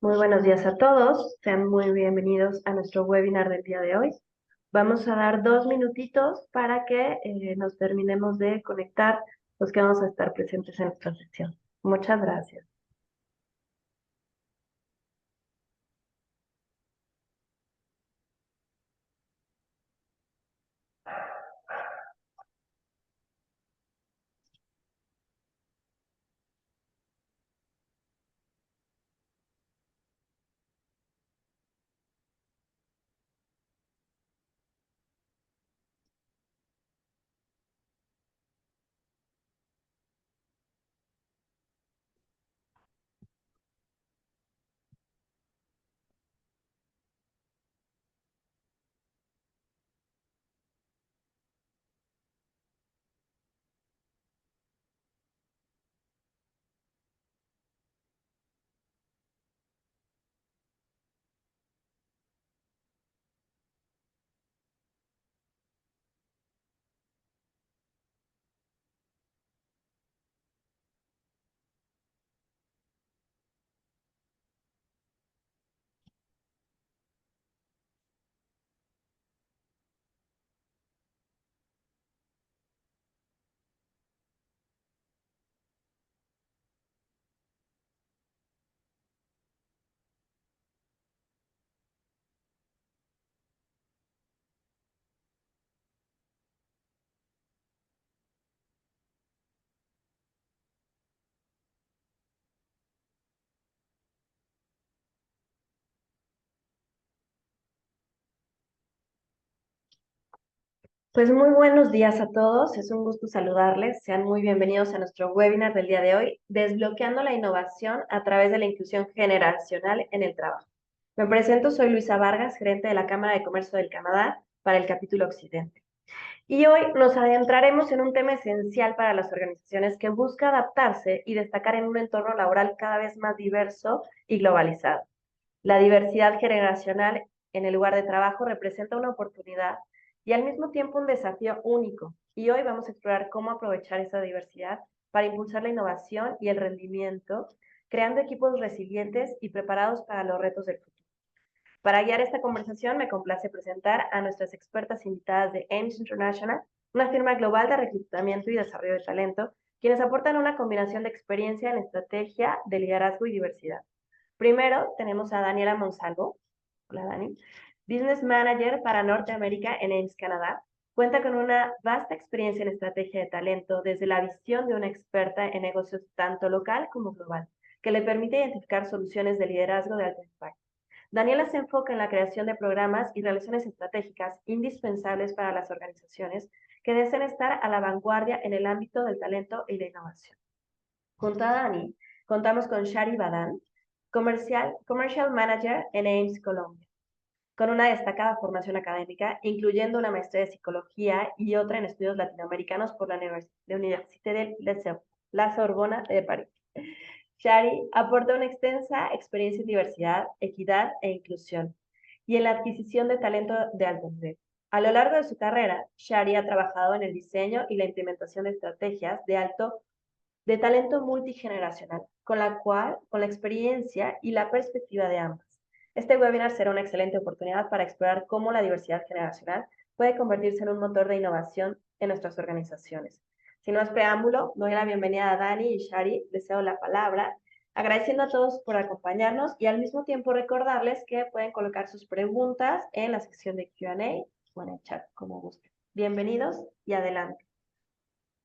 Muy buenos días a todos, sean muy bienvenidos a nuestro webinar del día de hoy. Vamos a dar 2 minutitos para que nos terminemos de conectar los que vamos a estar presentes en esta sesión. Muchas gracias. Pues muy buenos días a todos, es un gusto saludarles. Sean muy bienvenidos a nuestro webinar del día de hoy, Desbloqueando la innovación a través de la inclusión generacional en el trabajo. Me presento, soy Luisa Vargas, gerente de la Cámara de Comercio del Canadá para el capítulo Occidente. Y hoy nos adentraremos en un tema esencial para las organizaciones que busca adaptarse y destacar en un entorno laboral cada vez más diverso y globalizado. La diversidad generacional en el lugar de trabajo representa una oportunidad y al mismo tiempo un desafío único. Y hoy vamos a explorar cómo aprovechar esa diversidad para impulsar la innovación y el rendimiento, creando equipos resilientes y preparados para los retos del futuro. Para guiar esta conversación, me complace presentar a nuestras expertas invitadas de Ames International, una firma global de reclutamiento y desarrollo de talento, quienes aportan una combinación de experiencia en estrategia, de liderazgo y diversidad. Primero, tenemos a Daniela Monsalvo. Hola, Dani. Business Manager para Norteamérica en Ames, Canadá. Cuenta con una vasta experiencia en estrategia de talento desde la visión de una experta en negocios tanto local como global, que le permite identificar soluciones de liderazgo de alto impacto. Daniela se enfoca en la creación de programas y relaciones estratégicas indispensables para las organizaciones que deseen estar a la vanguardia en el ámbito del talento y la innovación. Junto a Dani, contamos con Shari Badan, Commercial Manager en Ames, Colombia, con una destacada formación académica, incluyendo una maestría de psicología y otra en estudios latinoamericanos por la Université de la Sorbona de París. Shari aporta una extensa experiencia en diversidad, equidad e inclusión y en la adquisición de talento de alto nivel. A lo largo de su carrera, Shari ha trabajado en el diseño y la implementación de estrategias de talento multigeneracional, con la experiencia y la perspectiva de ambas. Este webinar será una excelente oportunidad para explorar cómo la diversidad generacional puede convertirse en un motor de innovación en nuestras organizaciones. Sin más preámbulo, doy la bienvenida a Dani y Shari, deseo la palabra, agradeciendo a todos por acompañarnos y al mismo tiempo recordarles que pueden colocar sus preguntas en la sección de Q&A o en el chat, como gusten. Bienvenidos y adelante.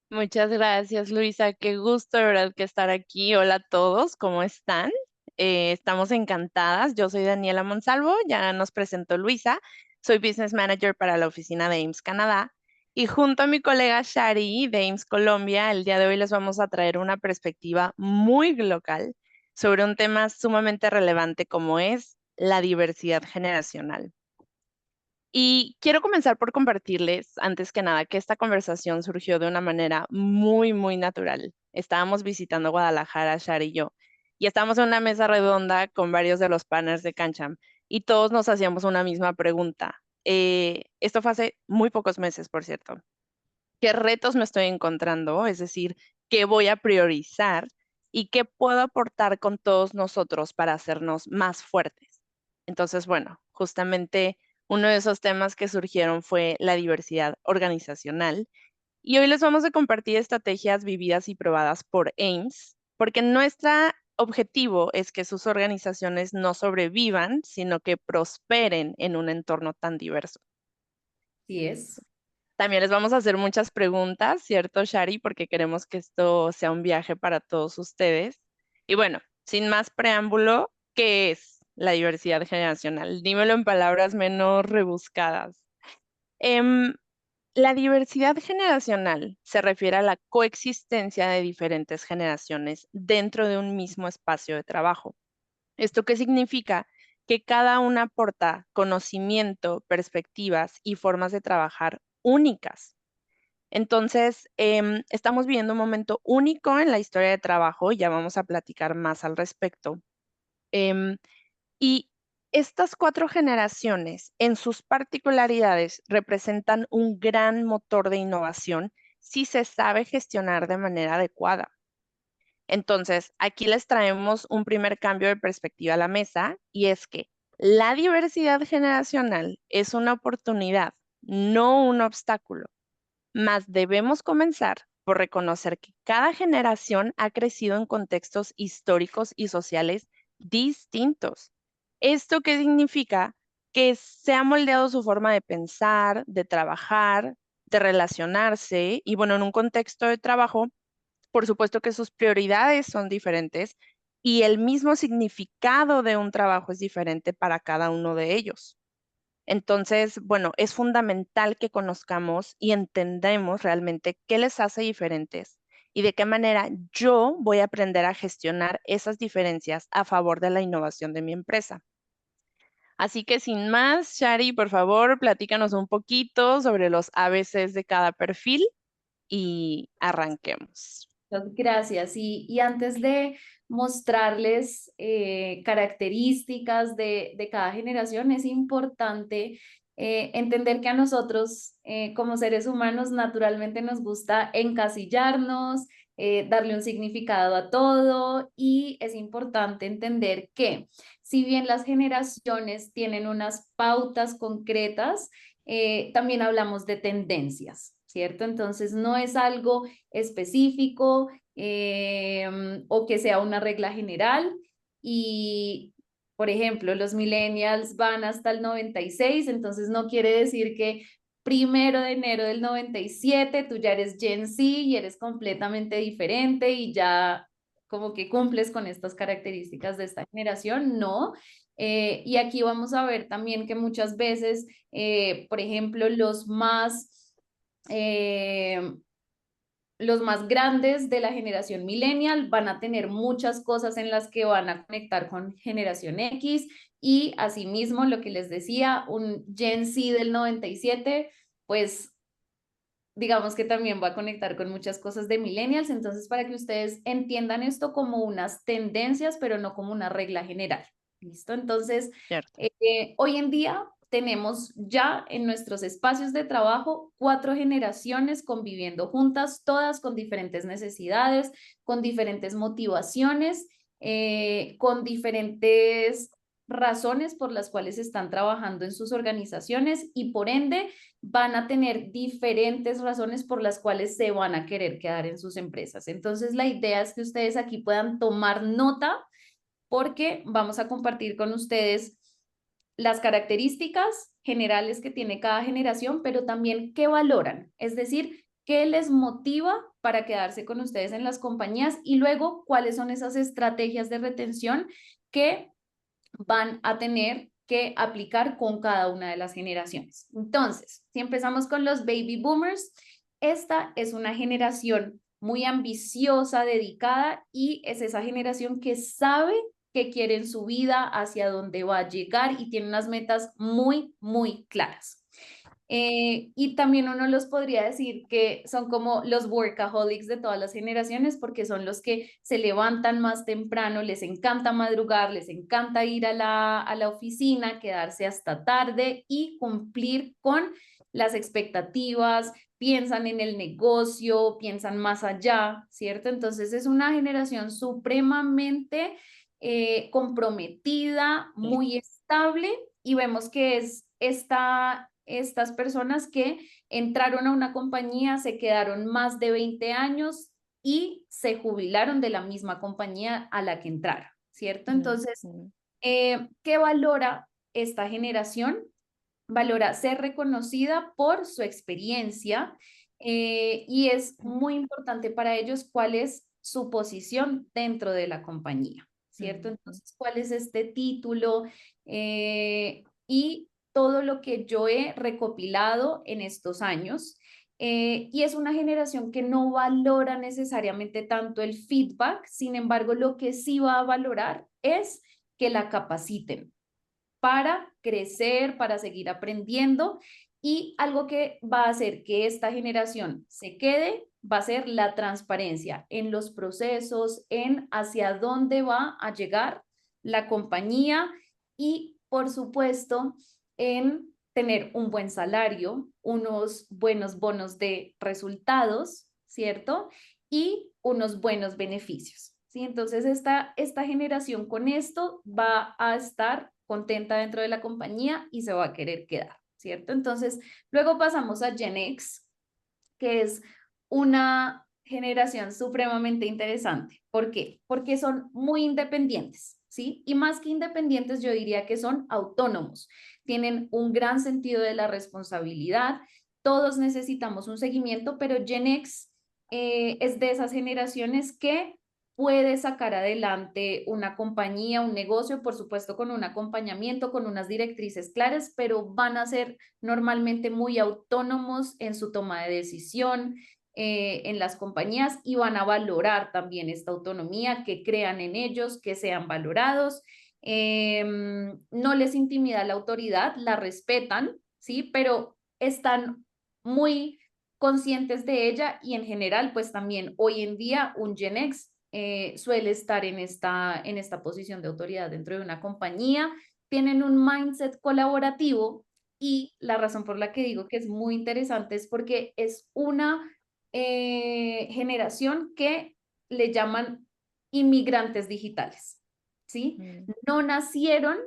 Muchas gracias, Luisa. Qué gusto, de verdad, que estar aquí. Hola a todos, ¿cómo están? Estamos encantadas. Yo soy Daniela Monsalvo, ya nos presentó Luisa. Soy Business Manager para la oficina de Ames Canadá. Y junto a mi colega Shari de Ames Colombia, el día de hoy les vamos a traer una perspectiva muy local sobre un tema sumamente relevante como es la diversidad generacional. Y quiero comenzar por compartirles, antes que nada, que esta conversación surgió de una manera muy natural. Estábamos visitando Guadalajara, Shar y yo, y estábamos en una mesa redonda con varios de los partners de Cancham, y todos nos hacíamos una misma pregunta. Esto fue hace muy pocos meses, por cierto. ¿Qué retos me estoy encontrando? Es decir, ¿qué voy a priorizar y qué puedo aportar con todos nosotros para hacernos más fuertes. Entonces, bueno, justamente uno de esos temas que surgieron fue la diversidad organizacional y hoy les vamos a compartir estrategias vividas y probadas por Ames, porque nuestro objetivo es que sus organizaciones no sobrevivan, sino que prosperen en un entorno tan diverso. Así es. También les vamos a hacer muchas preguntas, ¿cierto, Shari? Porque queremos que esto sea un viaje para todos ustedes. Y bueno, sin más preámbulo, ¿qué es la diversidad generacional? Dímelo en palabras menos rebuscadas. Em, la diversidad generacional se refiere a la coexistencia de diferentes generaciones dentro de un mismo espacio de trabajo. ¿Esto qué significa? Que cada una aporta conocimiento, perspectivas y formas de trabajar únicas. Entonces, estamos viviendo un momento único en la historia de trabajo, ya vamos a platicar más al respecto. Em, y estas 4 generaciones, en sus particularidades, representan un gran motor de innovación si se sabe gestionar de manera adecuada. Entonces, aquí les traemos un primer cambio de perspectiva a la mesa y es que la diversidad generacional es una oportunidad, no un obstáculo. Mas debemos comenzar por reconocer que cada generación ha crecido en contextos históricos y sociales distintos. ¿Esto qué significa? Que se ha moldeado su forma de pensar, de trabajar, de relacionarse y bueno, en un contexto de trabajo, por supuesto que sus prioridades son diferentes y el mismo significado de un trabajo es diferente para cada uno de ellos. Entonces, bueno, es fundamental que conozcamos y entendemos realmente qué les hace diferentes y de qué manera yo voy a aprender a gestionar esas diferencias a favor de la innovación de mi empresa. Así que sin más, Shari, por favor, platícanos un poquito sobre los ABCs de cada perfil y arranquemos. Gracias. Y antes de mostrarles características de cada generación, es importante entender que a nosotros como seres humanos naturalmente nos gusta encasillarnos, darle un significado a todo y es importante entender que si bien las generaciones tienen unas pautas concretas, también hablamos de tendencias, ¿cierto? Entonces no es algo específico o que sea una regla general. Y, por ejemplo, los millennials van hasta el 96, entonces no quiere decir que 1 de enero del 97 tú ya eres Gen Z y eres completamente diferente y ya como que cumples con estas características de esta generación, no. Y aquí vamos a ver también que muchas veces, por ejemplo, eh, los más grandes de la generación millennial van a tener muchas cosas en las que van a conectar con generación X y asimismo lo que les decía, un Gen Z del 97, pues digamos que también va a conectar con muchas cosas de millennials, entonces para que ustedes entiendan esto como unas tendencias, pero no como una regla general. ¿Listo? Entonces, Cierto. hoy en día tenemos ya en nuestros espacios de trabajo 4 generaciones conviviendo juntas, todas con diferentes necesidades, con diferentes motivaciones, con diferentes razones por las cuales están trabajando en sus organizaciones y por ende van a tener diferentes razones por las cuales se van a querer quedar en sus empresas. Entonces, la idea es que ustedes aquí puedan tomar nota porque vamos a compartir con ustedes las características generales que tiene cada generación, pero también qué valoran, es decir, qué les motiva para quedarse con ustedes en las compañías y luego cuáles son esas estrategias de retención que van a tener que aplicar con cada una de las generaciones. Entonces, si empezamos con los baby boomers, esta es una generación muy ambiciosa, dedicada y es esa generación que sabe que quiere en su vida, hacia dónde va a llegar y tiene unas metas muy, muy claras. Y también uno los podría decir que son como los workaholics de todas las generaciones porque son los que se levantan más temprano, les encanta madrugar, les encanta ir a la oficina, quedarse hasta tarde y cumplir con las expectativas, piensan en el negocio, piensan más allá, ¿cierto? Entonces es una generación supremamente comprometida, muy estable, y vemos que es estas personas que entraron a una compañía, se quedaron más de 20 años y se jubilaron de la misma compañía a la que entraron, ¿cierto? Entonces, ¿qué valora esta generación? Valora ser reconocida por su experiencia, y es muy importante para ellos cuál es su posición dentro de la compañía, ¿cierto? Entonces, ¿cuál es este título? Y todo lo que yo he recopilado en estos años. Y es una generación que no valora necesariamente tanto el feedback, sin embargo, lo que sí va a valorar es que la capaciten para crecer, para seguir aprendiendo, y algo que va a hacer que esta generación se quede va a ser la transparencia en los procesos, en hacia dónde va a llegar la compañía y, por supuesto, en tener un buen salario, unos buenos bonos de resultados, ¿cierto? Y unos buenos beneficios, ¿sí? Entonces, esta generación con esto va a estar contenta dentro de la compañía y se va a querer quedar, ¿cierto? Entonces, luego pasamos a Gen X, que es una generación supremamente interesante. ¿Por qué? Porque son muy independientes, ¿sí? Y más que independientes, yo diría que son autónomos. Tienen un gran sentido de la responsabilidad. Todos necesitamos un seguimiento, pero Gen X es de esas generaciones que puede sacar adelante una compañía, un negocio, por supuesto con un acompañamiento, con unas directrices claras, pero van a ser normalmente muy autónomos en su toma de decisión en las compañías, y van a valorar también esta autonomía, que crean en ellos, que sean valorados. No les intimida la autoridad, la respetan, ¿sí? Pero están muy conscientes de ella, y en general, pues también hoy en día un Gen X suele estar en esta posición de autoridad dentro de una compañía, tienen un mindset colaborativo, y la razón por la que digo que es muy interesante es porque es una generación que le llaman inmigrantes digitales, ¿sí? No nacieron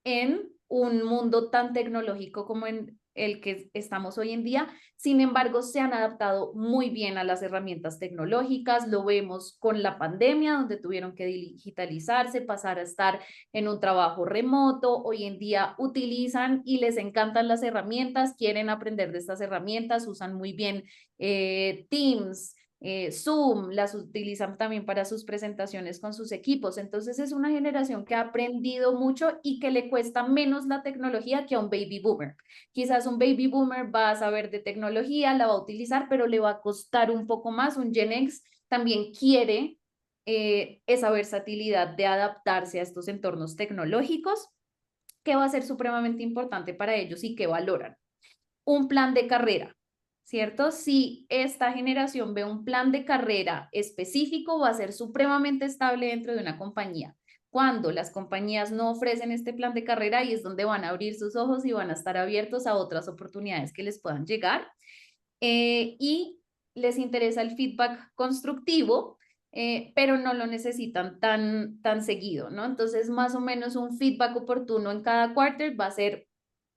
en un mundo tan tecnológico como en el que estamos hoy en día, sin embargo, se han adaptado muy bien a las herramientas tecnológicas. Lo vemos con la pandemia, donde tuvieron que digitalizarse, pasar a estar en un trabajo remoto. Hoy en día utilizan y les encantan las herramientas, quieren aprender de estas herramientas, usan muy bien Teams, Zoom, las utilizan también para sus presentaciones con sus equipos. Entonces es una generación que ha aprendido mucho y que le cuesta menos la tecnología que a un baby boomer. Quizás un baby boomer va a saber de tecnología, la va a utilizar, pero le va a costar un poco más. Un Gen X también quiere esa versatilidad de adaptarse a estos entornos tecnológicos, que va a ser supremamente importante para ellos y que valoran. Un plan de carrera, ¿cierto? Si esta generación ve un plan de carrera específico, va a ser supremamente estable dentro de una compañía. Cuando las compañías no ofrecen este plan de carrera, ahí es donde van a abrir sus ojos y van a estar abiertos a otras oportunidades que les puedan llegar. Y les interesa el feedback constructivo, pero no lo necesitan tan seguido, ¿no? Entonces, más o menos un feedback oportuno en cada quarter va a ser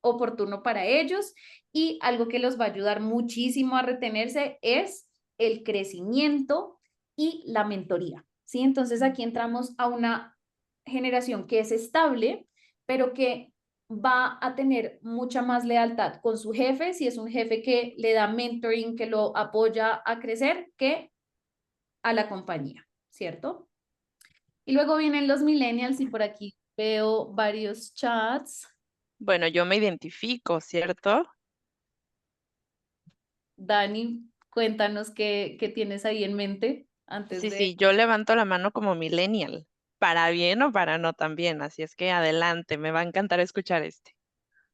oportuno para ellos, y algo que los va a ayudar muchísimo a retenerse es el crecimiento y la mentoría, ¿sí? Entonces aquí entramos a una generación que es estable, pero que va a tener mucha más lealtad con su jefe, si es un jefe que le da mentoring, que lo apoya a crecer, que a la compañía, ¿cierto? Y luego vienen los millennials, y por aquí veo varios chats. Bueno, yo me identifico, ¿cierto? Dani, cuéntanos qué tienes ahí en mente antes Sí, de... sí, yo levanto la mano como millennial, para bien o para no también, así es que adelante, me va a encantar escuchar este.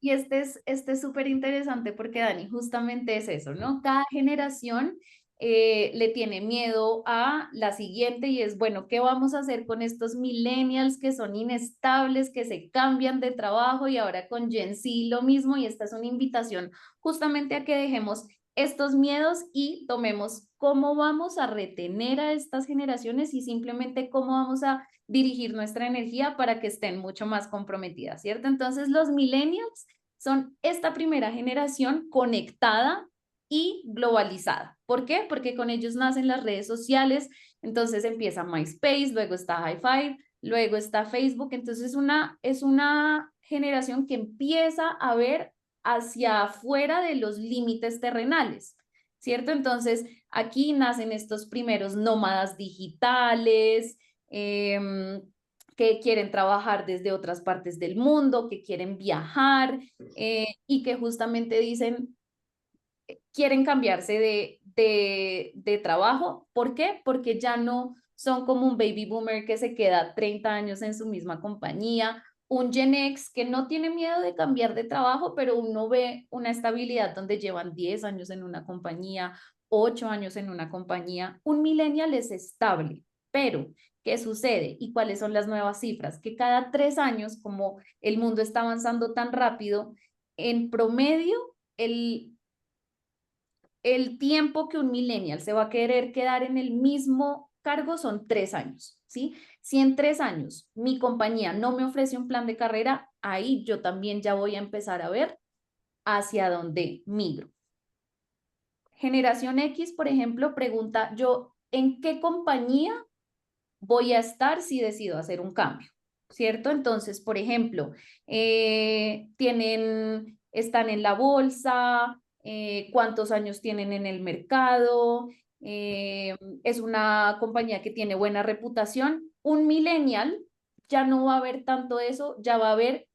Y este es súper interesante porque, Dani, justamente es eso, ¿no? Cada generación le tiene miedo a la siguiente, y es, bueno, ¿qué vamos a hacer con estos millennials que son inestables, que se cambian de trabajo? Y ahora con Gen Z lo mismo, y esta es una invitación justamente a que dejemos estos miedos y tomemos cómo vamos a retener a estas generaciones y simplemente cómo vamos a dirigir nuestra energía para que estén mucho más comprometidas, ¿cierto? Entonces los millennials son esta primera generación conectada y globalizada. ¿Por qué? Porque con ellos nacen las redes sociales, entonces empieza MySpace, luego está Hi5, luego está Facebook, entonces es una generación que empieza a ver hacia afuera de los límites terrenales, ¿cierto? Entonces aquí nacen estos primeros nómadas digitales, que quieren trabajar desde otras partes del mundo, que quieren viajar y que justamente dicen, quieren cambiarse de trabajo. ¿Por qué? Porque ya no son como un baby boomer que se queda 30 años en su misma compañía, un Gen X que no tiene miedo de cambiar de trabajo, pero uno ve una estabilidad donde llevan 10 años en una compañía, 8 años en una compañía. Un millennial es estable, pero ¿qué sucede? ¿Y cuáles son las nuevas cifras? Que cada 3 años, como el mundo está avanzando tan rápido, en promedio, el tiempo que un millennial se va a querer quedar en el mismo cargo son 3 años, ¿sí? Si en 3 años mi compañía no me ofrece un plan de carrera, ahí yo también ya voy a empezar a ver hacia dónde migro. Generación X, por ejemplo, pregunta, yo, ¿en qué compañía voy a estar si decido hacer un cambio? ¿Cierto? Entonces, por ejemplo, están en la bolsa, cuántos años tienen en el mercado, es una compañía que tiene buena reputación. Un millennial ya no va a ver tanto eso, ya va a ver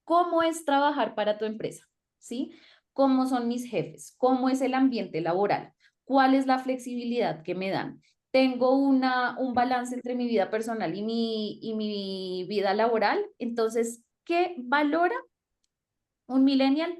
cómo es trabajar para tu empresa, ¿sí? ¿Cómo son mis jefes? ¿Cómo es el ambiente laboral? ¿Cuál es la flexibilidad que me dan? ¿Tengo un balance entre mi vida personal y mi vida laboral? Entonces, ¿qué valora un millennial?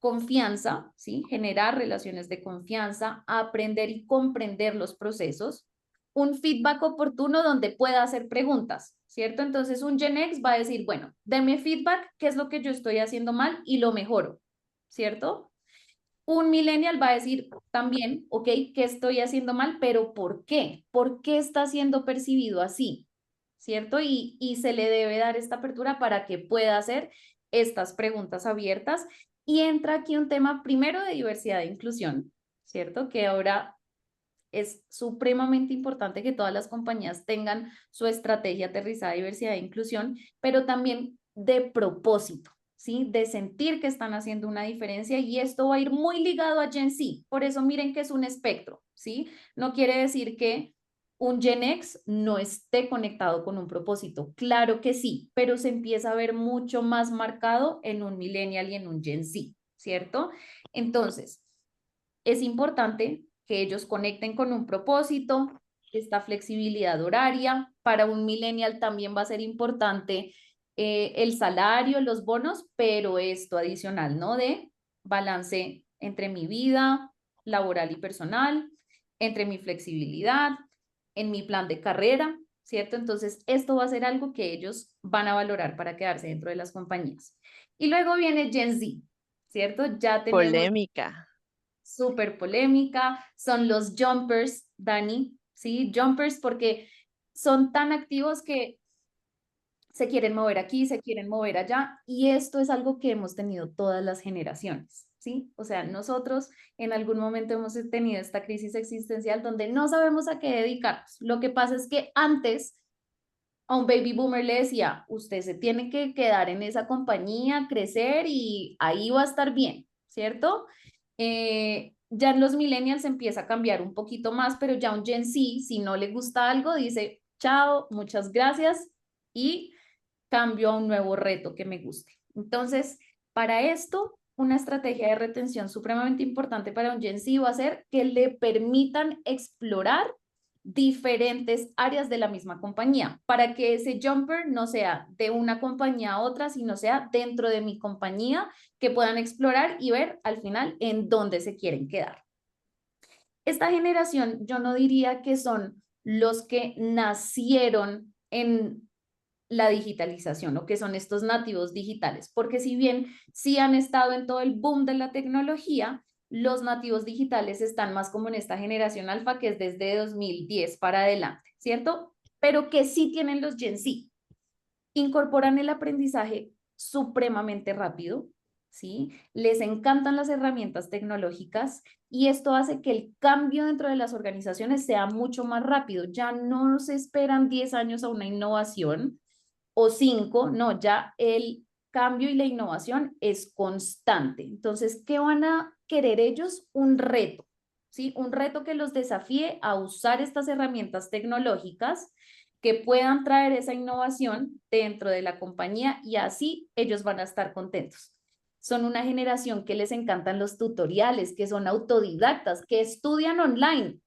Confianza, ¿sí? Generar relaciones de confianza, aprender y comprender los procesos, un feedback oportuno donde pueda hacer preguntas, ¿cierto? Entonces un Gen X va a decir, bueno, deme feedback, qué es lo que yo estoy haciendo mal y lo mejoro, ¿cierto? Un millennial va a decir también, ok, ¿qué estoy haciendo mal? Pero ¿por qué? ¿Por qué está siendo percibido así? ¿Cierto? Y se le debe dar esta apertura para que pueda hacer estas preguntas abiertas. Y entra aquí un tema primero de diversidad e inclusión, ¿cierto? Que ahora es supremamente importante que todas las compañías tengan su estrategia aterrizada de diversidad e inclusión, pero también de propósito, ¿sí? De sentir que están haciendo una diferencia y esto va a ir muy ligado a Gen Z. Por eso miren que es un espectro, ¿sí? No quiere decir que un Gen X no esté conectado con un propósito. Claro que sí, pero se empieza a ver mucho más marcado en un millennial y en un Gen Z, ¿cierto? Entonces, es importante que ellos conecten con un propósito, esta flexibilidad horaria. Para un millennial también va a ser importante el salario, los bonos, pero esto adicional, ¿no? De balance entre mi vida laboral y personal, entre mi flexibilidad, en mi plan de carrera, ¿cierto? Entonces, esto va a ser algo que ellos van a valorar para quedarse dentro de las compañías. Y luego viene Gen Z, ¿cierto? Ya tenemos Polémica. súper polémica, son los jumpers, Dani, ¿sí? Jumpers porque son tan activos que se quieren mover aquí, se quieren mover allá, y esto es algo que hemos tenido todas las generaciones, ¿sí? O sea, nosotros en algún momento hemos tenido esta crisis existencial donde no sabemos a qué dedicarnos. Lo que pasa es que antes a un baby boomer le decía, usted se tiene que quedar en esa compañía, crecer y ahí va a estar bien, ¿cierto? Ya en los millennials empieza a cambiar un poquito más, pero ya un Gen Z, si no le gusta algo, dice, chao, muchas gracias y cambio a un nuevo reto que me guste. Entonces, para esto, una estrategia de retención supremamente importante para un Gen Z va a ser que le permitan explorar diferentes áreas de la misma compañía, para que ese jumper no sea de una compañía a otra, sino sea dentro de mi compañía, que puedan explorar y ver al final en dónde se quieren quedar. Esta generación, yo no diría que son los que nacieron en la digitalización o que son estos nativos digitales, porque si bien sí han estado en todo el boom de la tecnología, Los nativos digitales están más como en esta generación alfa, que es desde 2010 para adelante, ¿cierto? Pero que sí tienen los Gen Z. Incorporan el aprendizaje supremamente rápido, ¿sí? Les encantan las herramientas tecnológicas y esto hace que el cambio dentro de las organizaciones sea mucho más rápido. Ya no se esperan 10 años a una innovación o 5, no, ya el cambio y la innovación es constante. Entonces, ¿qué van a querer ellos? Un reto, ¿sí? Un reto que los desafíe a usar estas herramientas tecnológicas que puedan traer esa innovación dentro de la compañía y así ellos van a estar contentos. Son una generación que les encantan los tutoriales, que son autodidactas, que estudian online,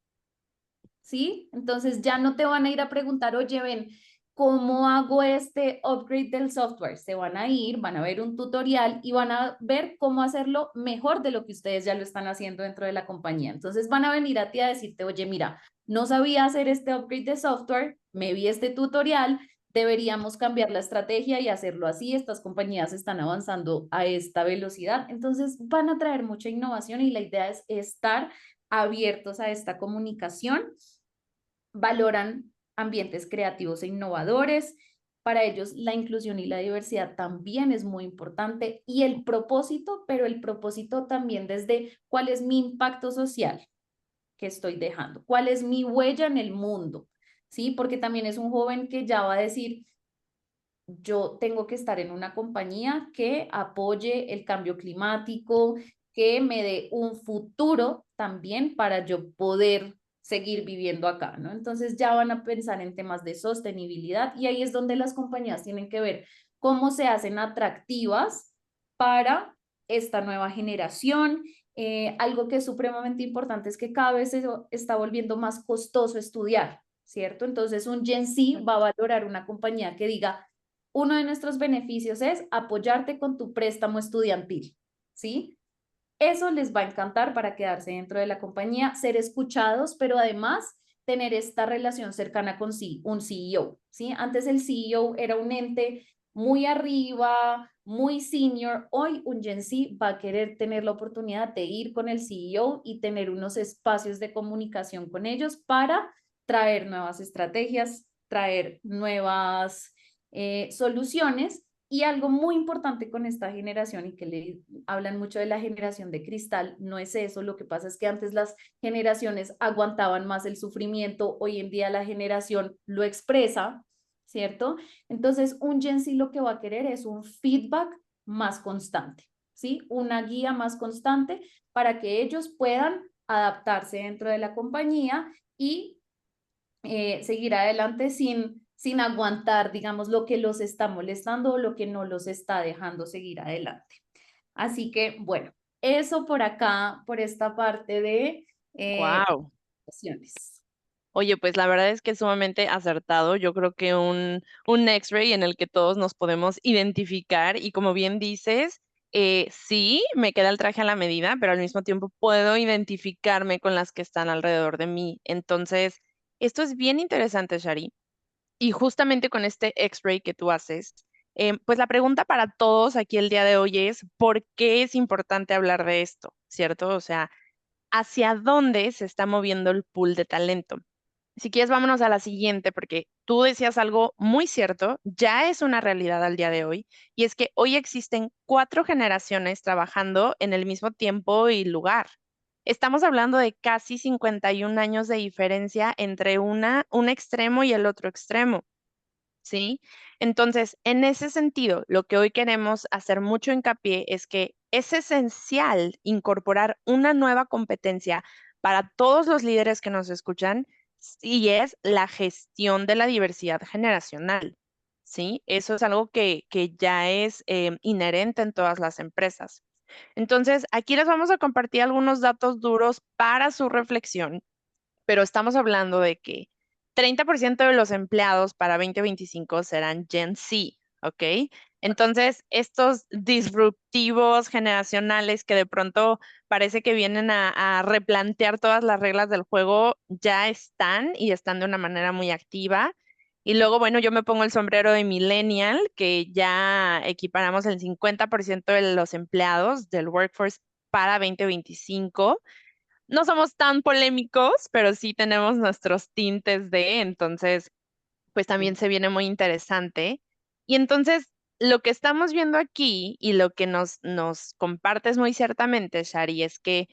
¿sí? Entonces ya no te van a ir a preguntar, oye, ven, ¿cómo hago este upgrade del software? Se van a ir, van a ver un tutorial y van a ver cómo hacerlo mejor de lo que ustedes ya lo están haciendo dentro de la compañía. Entonces van a venir a ti a decirte, oye, mira, no sabía hacer este upgrade de software, me vi este tutorial, deberíamos cambiar la estrategia y hacerlo así. Estas compañías están avanzando a esta velocidad. Entonces van a traer mucha innovación y la idea es estar abiertos a esta comunicación. Valoran ambientes creativos e innovadores. Para ellos la inclusión y la diversidad también es muy importante y el propósito, pero el propósito también desde cuál es mi impacto social que estoy dejando, cuál es mi huella en el mundo, ¿sí? Porque también es un joven que ya va a decir, yo tengo que estar en una compañía que apoye el cambio climático, que me dé un futuro también para yo poder seguir viviendo acá, ¿no? Entonces ya van a pensar en temas de sostenibilidad y ahí es donde las compañías tienen que ver cómo se hacen atractivas para esta nueva generación. Algo que es supremamente importante es que cada vez se está volviendo más costoso estudiar, ¿cierto? Entonces un Gen Z va a valorar una compañía que diga, uno de nuestros beneficios es apoyarte con tu préstamo estudiantil, ¿sí? Eso les va a encantar para quedarse dentro de la compañía, ser escuchados, pero además tener esta relación cercana con un CEO, ¿sí? Antes el CEO era un ente muy arriba, muy senior. Hoy un Gen Z va a querer tener la oportunidad de ir con el CEO y tener unos espacios de comunicación con ellos para traer nuevas estrategias, traer nuevas soluciones. Y algo muy importante con esta generación y que le hablan mucho de la generación de cristal, no es eso. Lo que pasa es que antes las generaciones aguantaban más el sufrimiento, hoy en día la generación lo expresa, ¿cierto? Entonces un Gen Z lo que va a querer es un feedback más constante, ¿sí? Una guía más constante para que ellos puedan adaptarse dentro de la compañía y seguir adelante sin aguantar, digamos, lo que los está molestando o lo que no los está dejando seguir adelante. Así que, bueno, eso por acá, por esta parte de Wow. opciones. Oye, pues la verdad es que es sumamente acertado. Yo creo que un X-ray en el que todos nos podemos identificar y como bien dices, sí, me queda el traje a la medida, pero al mismo tiempo puedo identificarme con las que están alrededor de mí. Entonces, esto es bien interesante, Shari. Y justamente con este X-ray que tú haces, pues la pregunta para todos aquí el día de hoy es, ¿por qué es importante hablar de esto? ¿Cierto? O sea, ¿hacia dónde se está moviendo el pool de talento? Si quieres, vámonos a la siguiente, porque tú decías algo muy cierto, ya es una realidad al día de hoy, y es que hoy existen 4 generaciones trabajando en el mismo tiempo y lugar. Estamos hablando de casi 51 años de diferencia entre un extremo y el otro extremo. ¿Sí? Entonces, en ese sentido, lo que hoy queremos hacer mucho hincapié es que es esencial incorporar una nueva competencia para todos los líderes que nos escuchan y es la gestión de la diversidad generacional. ¿Sí? Eso es algo que ya es inherente en todas las empresas. Entonces, aquí les vamos a compartir algunos datos duros para su reflexión, pero estamos hablando de que 30% de los empleados para 2025 serán Gen Z, ¿ok? Entonces, estos disruptivos generacionales que de pronto parece que vienen a replantear todas las reglas del juego, ya están y están de una manera muy activa. Y luego, bueno, yo me pongo el sombrero de millennial, que ya equiparamos el 50% de los empleados del workforce para 2025. No somos tan polémicos, pero sí tenemos nuestros tintes entonces, pues también se viene muy interesante. Y entonces, lo que estamos viendo aquí y lo que nos compartes muy ciertamente, Shari, es que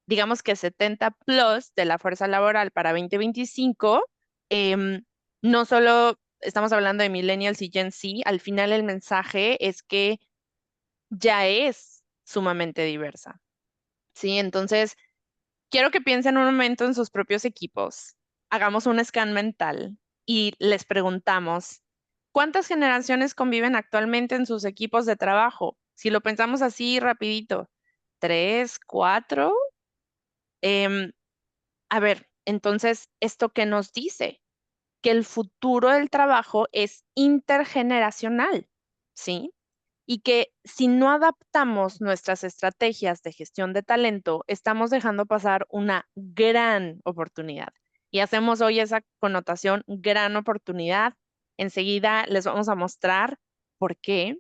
digamos que 70 plus de la fuerza laboral para 2025, em, no solo estamos hablando de millennials y Gen Z, al final el mensaje es que ya es sumamente diversa, ¿sí? Entonces, quiero que piensen un momento en sus propios equipos. Hagamos un scan mental y les preguntamos, ¿cuántas generaciones conviven actualmente en sus equipos de trabajo? Si lo pensamos así rapidito, ¿3, 4? Em, a ver, entonces, ¿esto qué nos dice? Que el futuro del trabajo es intergeneracional, ¿sí? Y que si no adaptamos nuestras estrategias de gestión de talento, estamos dejando pasar una gran oportunidad. Y hacemos hoy esa connotación, gran oportunidad. Enseguida les vamos a mostrar por qué.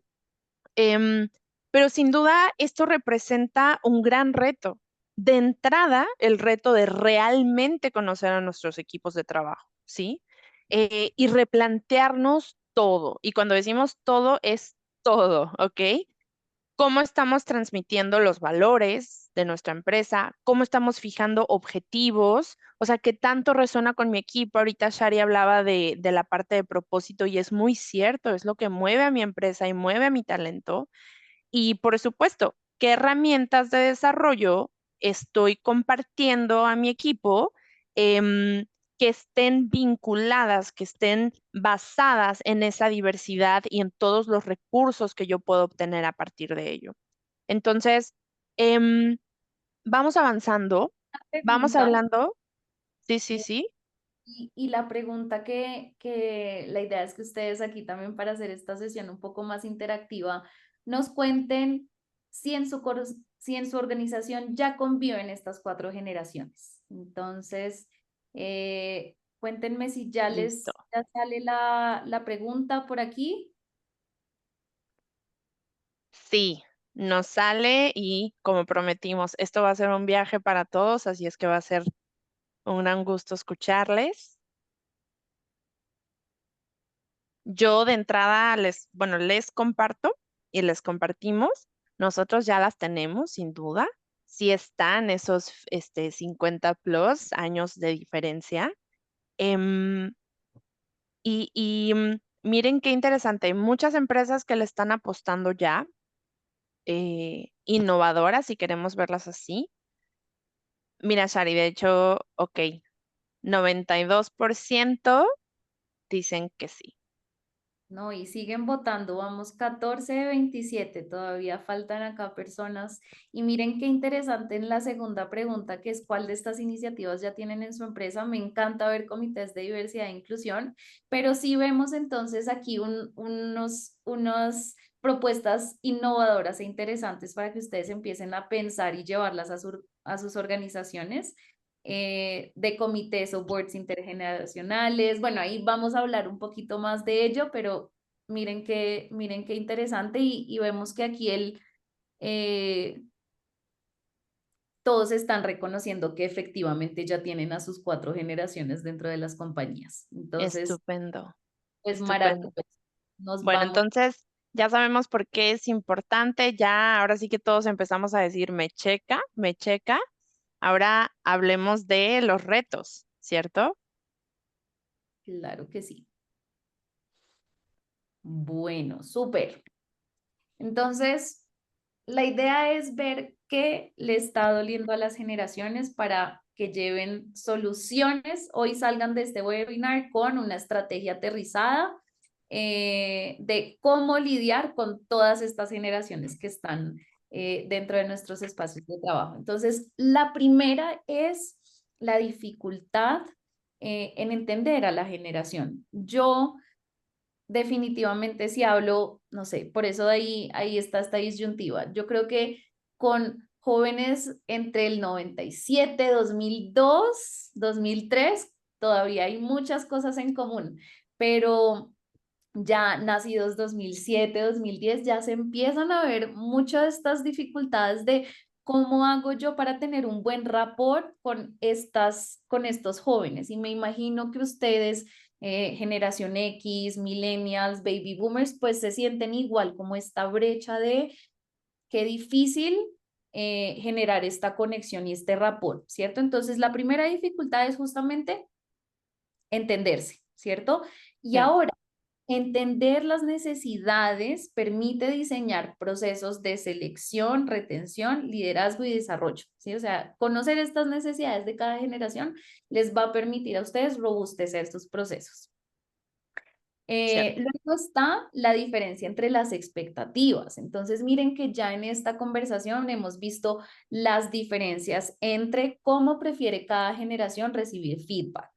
Em, pero sin duda esto representa un gran reto. De entrada, el reto de realmente conocer a nuestros equipos de trabajo, ¿sí? Y replantearnos todo. Y cuando decimos todo, es todo, ¿ok? Cómo estamos transmitiendo los valores de nuestra empresa, cómo estamos fijando objetivos, o sea, qué tanto resuena con mi equipo. Ahorita Shari hablaba de la parte de propósito y es muy cierto, es lo que mueve a mi empresa y mueve a mi talento. Y por supuesto, ¿qué herramientas de desarrollo estoy compartiendo a mi equipo em, que estén vinculadas, que estén basadas en esa diversidad y en todos los recursos que yo puedo obtener a partir de ello? Entonces, em, vamos avanzando, vamos Pregunta. hablando. Sí, sí, sí. Y la pregunta que la idea es que ustedes aquí también para hacer esta sesión un poco más interactiva, nos cuenten si si en su organización ya conviven estas 4 generaciones. Entonces, cuéntenme si Listo. ya sale la pregunta por aquí. Sí, nos sale y como prometimos, esto va a ser un viaje para todos, así es que va a ser un gran gusto escucharles. Yo de entrada bueno, les comparto y les compartimos. Nosotros ya las tenemos, sin duda. Sí están esos 50 plus años de diferencia. Em, miren qué interesante. Hay muchas empresas que le están apostando ya, innovadoras, si queremos verlas así. Mira, Shari, de hecho, ok, 92% dicen que sí. No, y siguen votando, vamos 14 de 27, todavía faltan acá personas. Y miren qué interesante en la segunda pregunta, que es cuál de estas iniciativas ya tienen en su empresa. Me encanta ver comités de diversidad e inclusión, pero sí vemos entonces aquí unas propuestas innovadoras e interesantes para que ustedes empiecen a pensar y llevarlas a sus organizaciones. De comités o boards intergeneracionales. Bueno, ahí vamos a hablar un poquito más de ello, pero miren qué interesante y vemos que aquí todos están reconociendo que efectivamente ya tienen a sus 4 generaciones dentro de las compañías. Entonces, Estupendo, es estupendo. maravilloso. Nos Bueno, vamos. entonces ya sabemos por qué es importante. Ya ahora sí que todos empezamos a decir me checa, me checa. Ahora hablemos de los retos, ¿cierto? Claro que sí. Bueno, súper. Entonces, la idea es ver qué le está doliendo a las generaciones para que lleven soluciones. Hoy salgan de este webinar con una estrategia aterrizada de cómo lidiar con todas estas generaciones que están dentro de nuestros espacios de trabajo. Entonces, la primera es la dificultad en entender a la generación. Yo definitivamente si hablo, no sé, por eso ahí está esta disyuntiva. Yo creo que con jóvenes entre el 97, 2002, 2003, todavía hay muchas cosas en común, pero ya nacidos 2007, 2010, ya se empiezan a ver muchas de estas dificultades de ¿cómo hago yo para tener un buen rapport con estos jóvenes? Y me imagino que ustedes, generación X, millennials, baby boomers, pues se sienten igual como esta brecha de qué difícil generar esta conexión y este rapport, ¿cierto? Entonces, la primera dificultad es justamente entenderse, ¿cierto? Y Cierto. ahora, entender las necesidades permite diseñar procesos de selección, retención, liderazgo y desarrollo, ¿sí? O sea, conocer estas necesidades de cada generación les va a permitir a ustedes robustecer sus procesos. Cierto. Luego está la diferencia entre las expectativas. Entonces, miren que ya en esta conversación hemos visto las diferencias entre cómo prefiere cada generación recibir feedback.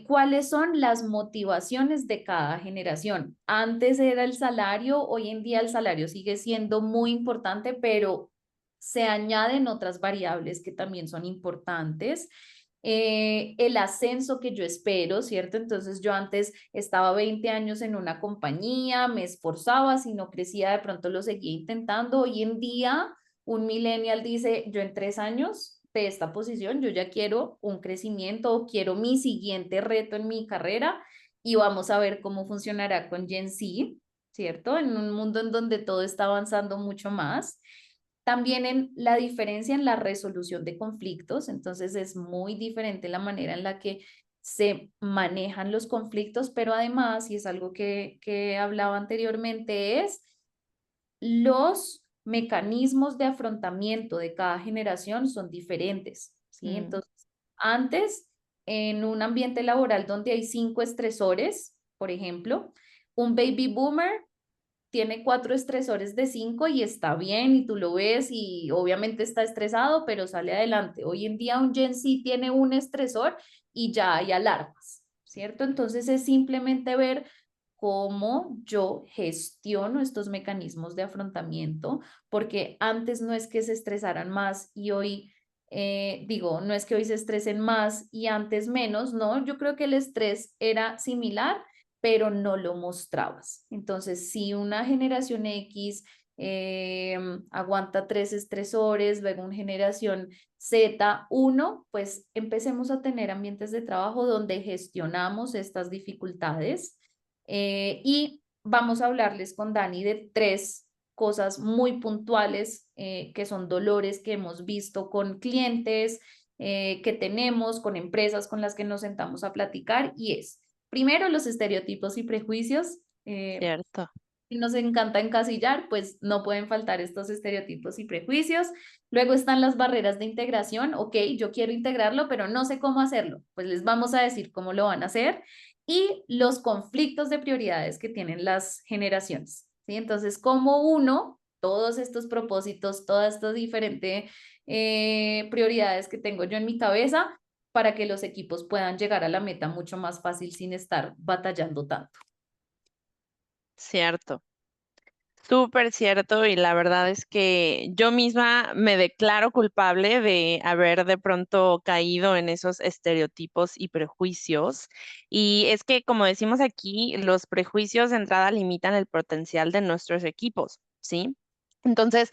¿Cuáles son las motivaciones de cada generación? Antes era el salario, hoy en día el salario sigue siendo muy importante, pero se añaden otras variables que también son importantes. El ascenso que yo espero, ¿cierto? Entonces yo antes estaba 20 años en una compañía, me esforzaba, si no crecía de pronto lo seguía intentando. Hoy en día un millennial dice, yo en 3 años de esta posición, yo ya quiero un crecimiento, quiero mi siguiente reto en mi carrera y vamos a ver cómo funcionará con Gen Z, ¿cierto? En un mundo en donde todo está avanzando mucho más. También en la diferencia en la resolución de conflictos, entonces es muy diferente la manera en la que se manejan los conflictos, pero además, y es algo que hablaba anteriormente, es los mecanismos de afrontamiento de cada generación son diferentes, ¿sí? Entonces, antes, en un ambiente laboral donde hay 5 estresores, por ejemplo, un baby boomer tiene 4 estresores de 5 y está bien y tú lo ves y obviamente está estresado, pero sale adelante. Hoy en día un Gen Z tiene un estresor y ya hay alarmas, ¿cierto? Entonces es simplemente ver cómo yo gestiono estos mecanismos de afrontamiento, porque antes no es que se estresaran más y hoy, no es que hoy se estresen más y antes menos, no, yo creo que el estrés era similar, pero no lo mostrabas. Entonces, si una generación X aguanta 3 estresores, luego una generación Z1, pues empecemos a tener ambientes de trabajo donde gestionamos estas dificultades y vamos a hablarles con Dani de 3 cosas muy puntuales que son dolores que hemos visto con clientes, que tenemos, con empresas con las que nos sentamos a platicar y es, primero, los estereotipos y prejuicios. Cierto. Si nos encanta encasillar, pues no pueden faltar estos estereotipos y prejuicios. Luego están las barreras de integración. Ok, yo quiero integrarlo, pero no sé cómo hacerlo. Pues les vamos a decir cómo lo van a hacer. Y los conflictos de prioridades que tienen las generaciones. ¿Sí? Entonces, como uno, todos estos propósitos, todas estas diferentes prioridades que tengo yo en mi cabeza para que los equipos puedan llegar a la meta mucho más fácil sin estar batallando tanto. Cierto. Súper cierto, y la verdad es que yo misma me declaro culpable de haber de pronto caído en esos estereotipos y prejuicios. Y es que, como decimos aquí, los prejuicios de entrada limitan el potencial de nuestros equipos, ¿sí? Entonces,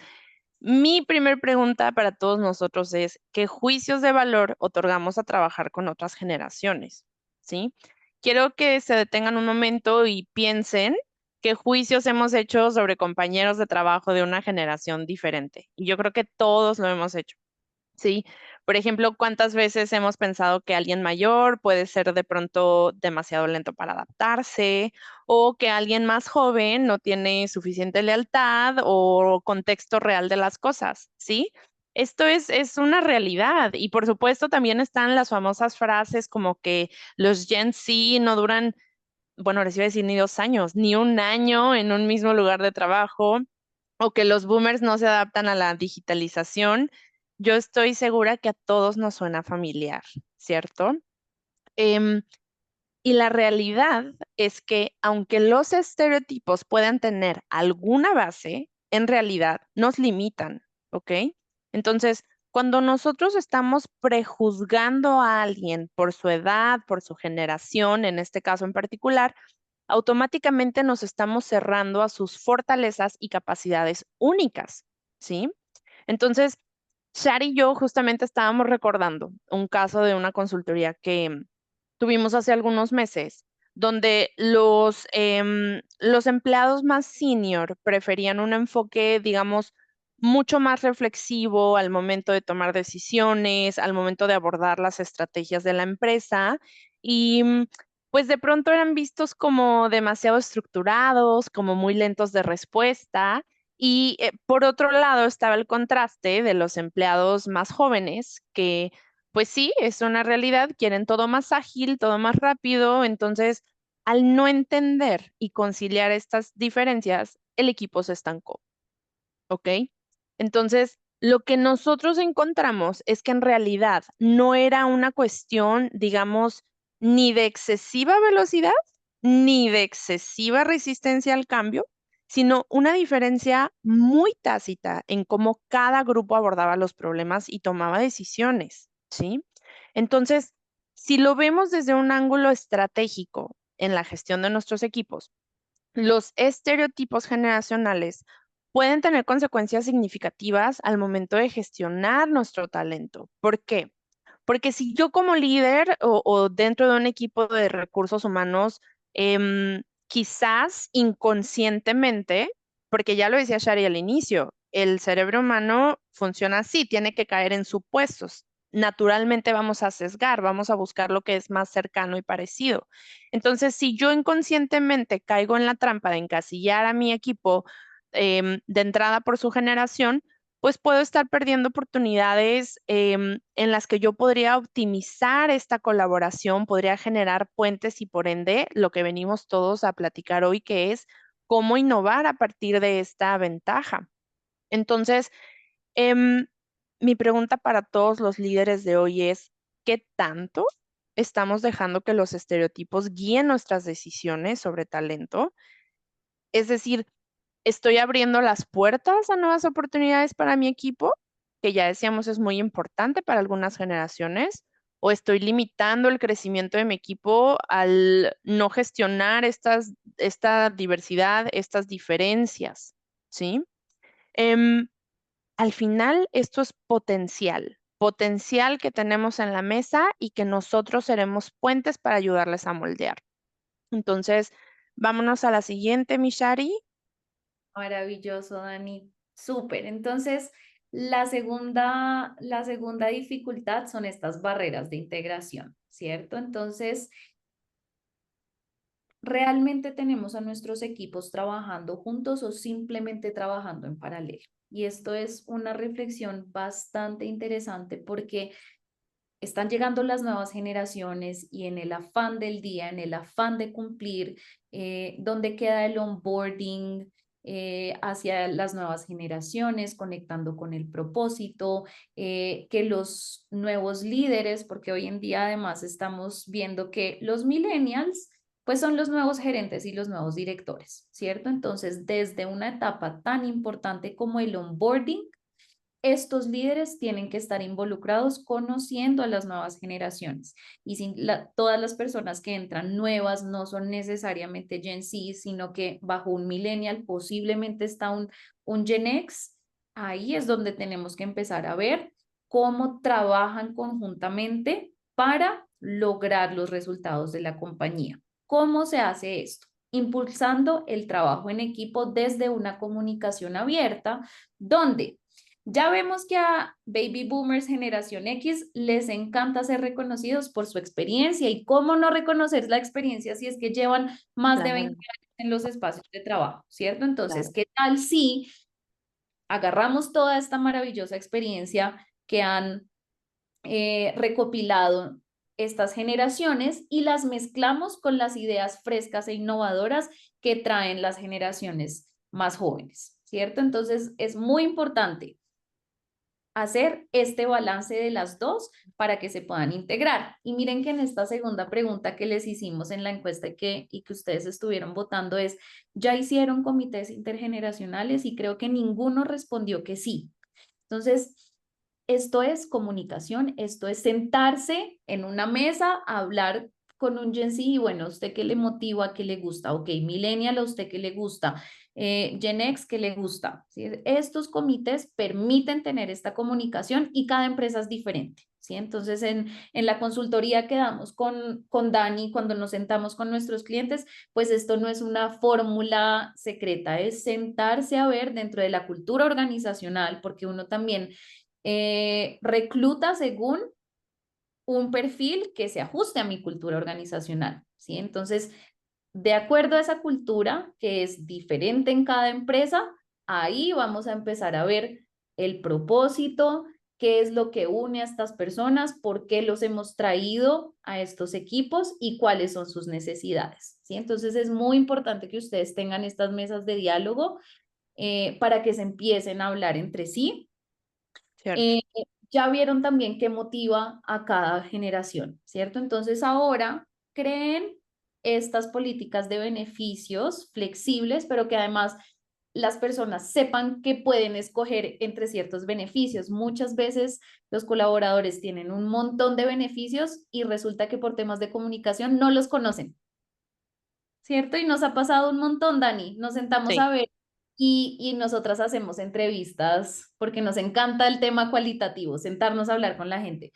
mi primer pregunta para todos nosotros es, ¿qué juicios de valor otorgamos a trabajar con otras generaciones? ¿Sí? Quiero que se detengan un momento y piensen qué juicios hemos hecho sobre compañeros de trabajo de una generación diferente. Y yo creo que todos lo hemos hecho. Sí, por ejemplo, ¿cuántas veces hemos pensado que alguien mayor puede ser de pronto demasiado lento para adaptarse o que alguien más joven no tiene suficiente lealtad o contexto real de las cosas? ¿Sí? Esto es una realidad y por supuesto también están las famosas frases como que los Gen Z no duran, bueno, les iba a decir ni 2 años, ni un año en un mismo lugar de trabajo o que los boomers no se adaptan a la digitalización. Yo estoy segura que a todos nos suena familiar, ¿cierto? Em, y la realidad es que aunque los estereotipos puedan tener alguna base, en realidad nos limitan, ¿ok? Entonces, cuando nosotros estamos prejuzgando a alguien por su edad, por su generación, en este caso en particular, automáticamente nos estamos cerrando a sus fortalezas y capacidades únicas, ¿sí? Entonces, Shari y yo justamente estábamos recordando un caso de una consultoría que tuvimos hace algunos meses, donde los empleados más senior preferían un enfoque, digamos, mucho más reflexivo al momento de tomar decisiones, al momento de abordar las estrategias de la empresa y pues de pronto eran vistos como demasiado estructurados, como muy lentos de respuesta. Y por otro lado estaba el contraste de los empleados más jóvenes que pues sí, es una realidad, quieren todo más ágil, todo más rápido, entonces al no entender y conciliar estas diferencias, el equipo se estancó, ¿ok? Entonces, lo que nosotros encontramos es que en realidad no era una cuestión, digamos, ni de excesiva velocidad, ni de excesiva resistencia al cambio, sino una diferencia muy tácita en cómo cada grupo abordaba los problemas y tomaba decisiones, ¿sí? Entonces, si lo vemos desde un ángulo estratégico en la gestión de nuestros equipos, los estereotipos generacionales pueden tener consecuencias significativas al momento de gestionar nuestro talento. ¿Por qué? Porque si yo como líder o dentro de un equipo de recursos humanos, quizás inconscientemente, porque ya lo decía Shari al inicio, el cerebro humano funciona así, tiene que caer en supuestos. Naturalmente vamos a sesgar, vamos a buscar lo que es más cercano y parecido. Entonces, si yo inconscientemente caigo en la trampa de encasillar a mi equipo de entrada por su generación, pues puedo estar perdiendo oportunidades en las que yo podría optimizar esta colaboración, podría generar puentes y por ende lo que venimos todos a platicar hoy, que es cómo innovar a partir de esta ventaja. Entonces, em, mi pregunta para todos los líderes de hoy es, ¿qué tanto estamos dejando que los estereotipos guíen nuestras decisiones sobre talento? Es decir, estoy abriendo las puertas a nuevas oportunidades para mi equipo, que ya decíamos es muy importante para algunas generaciones, o estoy limitando el crecimiento de mi equipo al no gestionar esta diversidad, estas diferencias, ¿sí? Em, Al final, esto es potencial, potencial que tenemos en la mesa y que nosotros seremos puentes para ayudarles a moldear. Entonces, vámonos a la siguiente, Mishari. Maravilloso, Dani. Súper. Entonces, la segunda dificultad son estas barreras de integración, ¿cierto? Entonces, ¿realmente tenemos a nuestros equipos trabajando juntos o simplemente trabajando en paralelo? Y esto es una reflexión bastante interesante porque están llegando las nuevas generaciones y en el afán del día, en el afán de cumplir, ¿dónde queda el onboarding hacia las nuevas generaciones, conectando con el propósito, que los nuevos líderes, porque hoy en día además estamos viendo que los millennials pues son los nuevos gerentes y los nuevos directores, ¿cierto? Entonces, desde una etapa tan importante como el onboarding, estos líderes tienen que estar involucrados conociendo a las nuevas generaciones. Y si todas las personas que entran nuevas no son necesariamente Gen Z, sino que bajo un millennial posiblemente está un Gen X, ahí es donde tenemos que empezar a ver cómo trabajan conjuntamente para lograr los resultados de la compañía. ¿Cómo se hace esto? Impulsando el trabajo en equipo desde una comunicación abierta, donde ya vemos que a Baby Boomers Generación X les encanta ser reconocidos por su experiencia y cómo no reconocer la experiencia si es que llevan más de 20 Claro, años en los espacios de trabajo, ¿cierto? Entonces, claro. ¿qué tal si agarramos toda esta maravillosa experiencia que han recopilado estas generaciones y las mezclamos con las ideas frescas e innovadoras que traen las generaciones más jóvenes, ¿cierto? Entonces, es muy importante hacer este balance de las dos para que se puedan integrar. Y miren que en esta segunda pregunta que les hicimos en la encuesta y que ustedes estuvieron votando es, ¿ya hicieron comités intergeneracionales? Y creo que ninguno respondió que sí. Entonces, esto es comunicación, esto es sentarse en una mesa a hablar con un Gen Z y bueno, ¿a usted qué le motiva, qué le gusta? Ok, Millennial, ¿a usted qué le gusta? Gen X, ¿qué le gusta? ¿Sí? Estos comités permiten tener esta comunicación y cada empresa es diferente. ¿Sí? Entonces, en la consultoría que damos con Dani, cuando nos sentamos con nuestros clientes, pues esto no es una fórmula secreta, es sentarse a ver dentro de la cultura organizacional, porque uno también recluta según un perfil que se ajuste a mi cultura organizacional, ¿sí? Entonces, de acuerdo a esa cultura que es diferente en cada empresa, ahí vamos a empezar a ver el propósito, qué es lo que une a estas personas, por qué los hemos traído a estos equipos y cuáles son sus necesidades, ¿sí? Entonces, es muy importante que ustedes tengan estas mesas de diálogo para que se empiecen a hablar entre sí. Cierto. Ya vieron también qué motiva a cada generación, ¿cierto? Entonces ahora creen estas políticas de beneficios flexibles, pero que además las personas sepan que pueden escoger entre ciertos beneficios. Muchas veces los colaboradores tienen un montón de beneficios y resulta que por temas de comunicación no los conocen, ¿cierto? Y nos ha pasado un montón, Dani. Nos sentamos Sí. a ver y nosotras hacemos entrevistas porque nos encanta el tema cualitativo, sentarnos a hablar con la gente.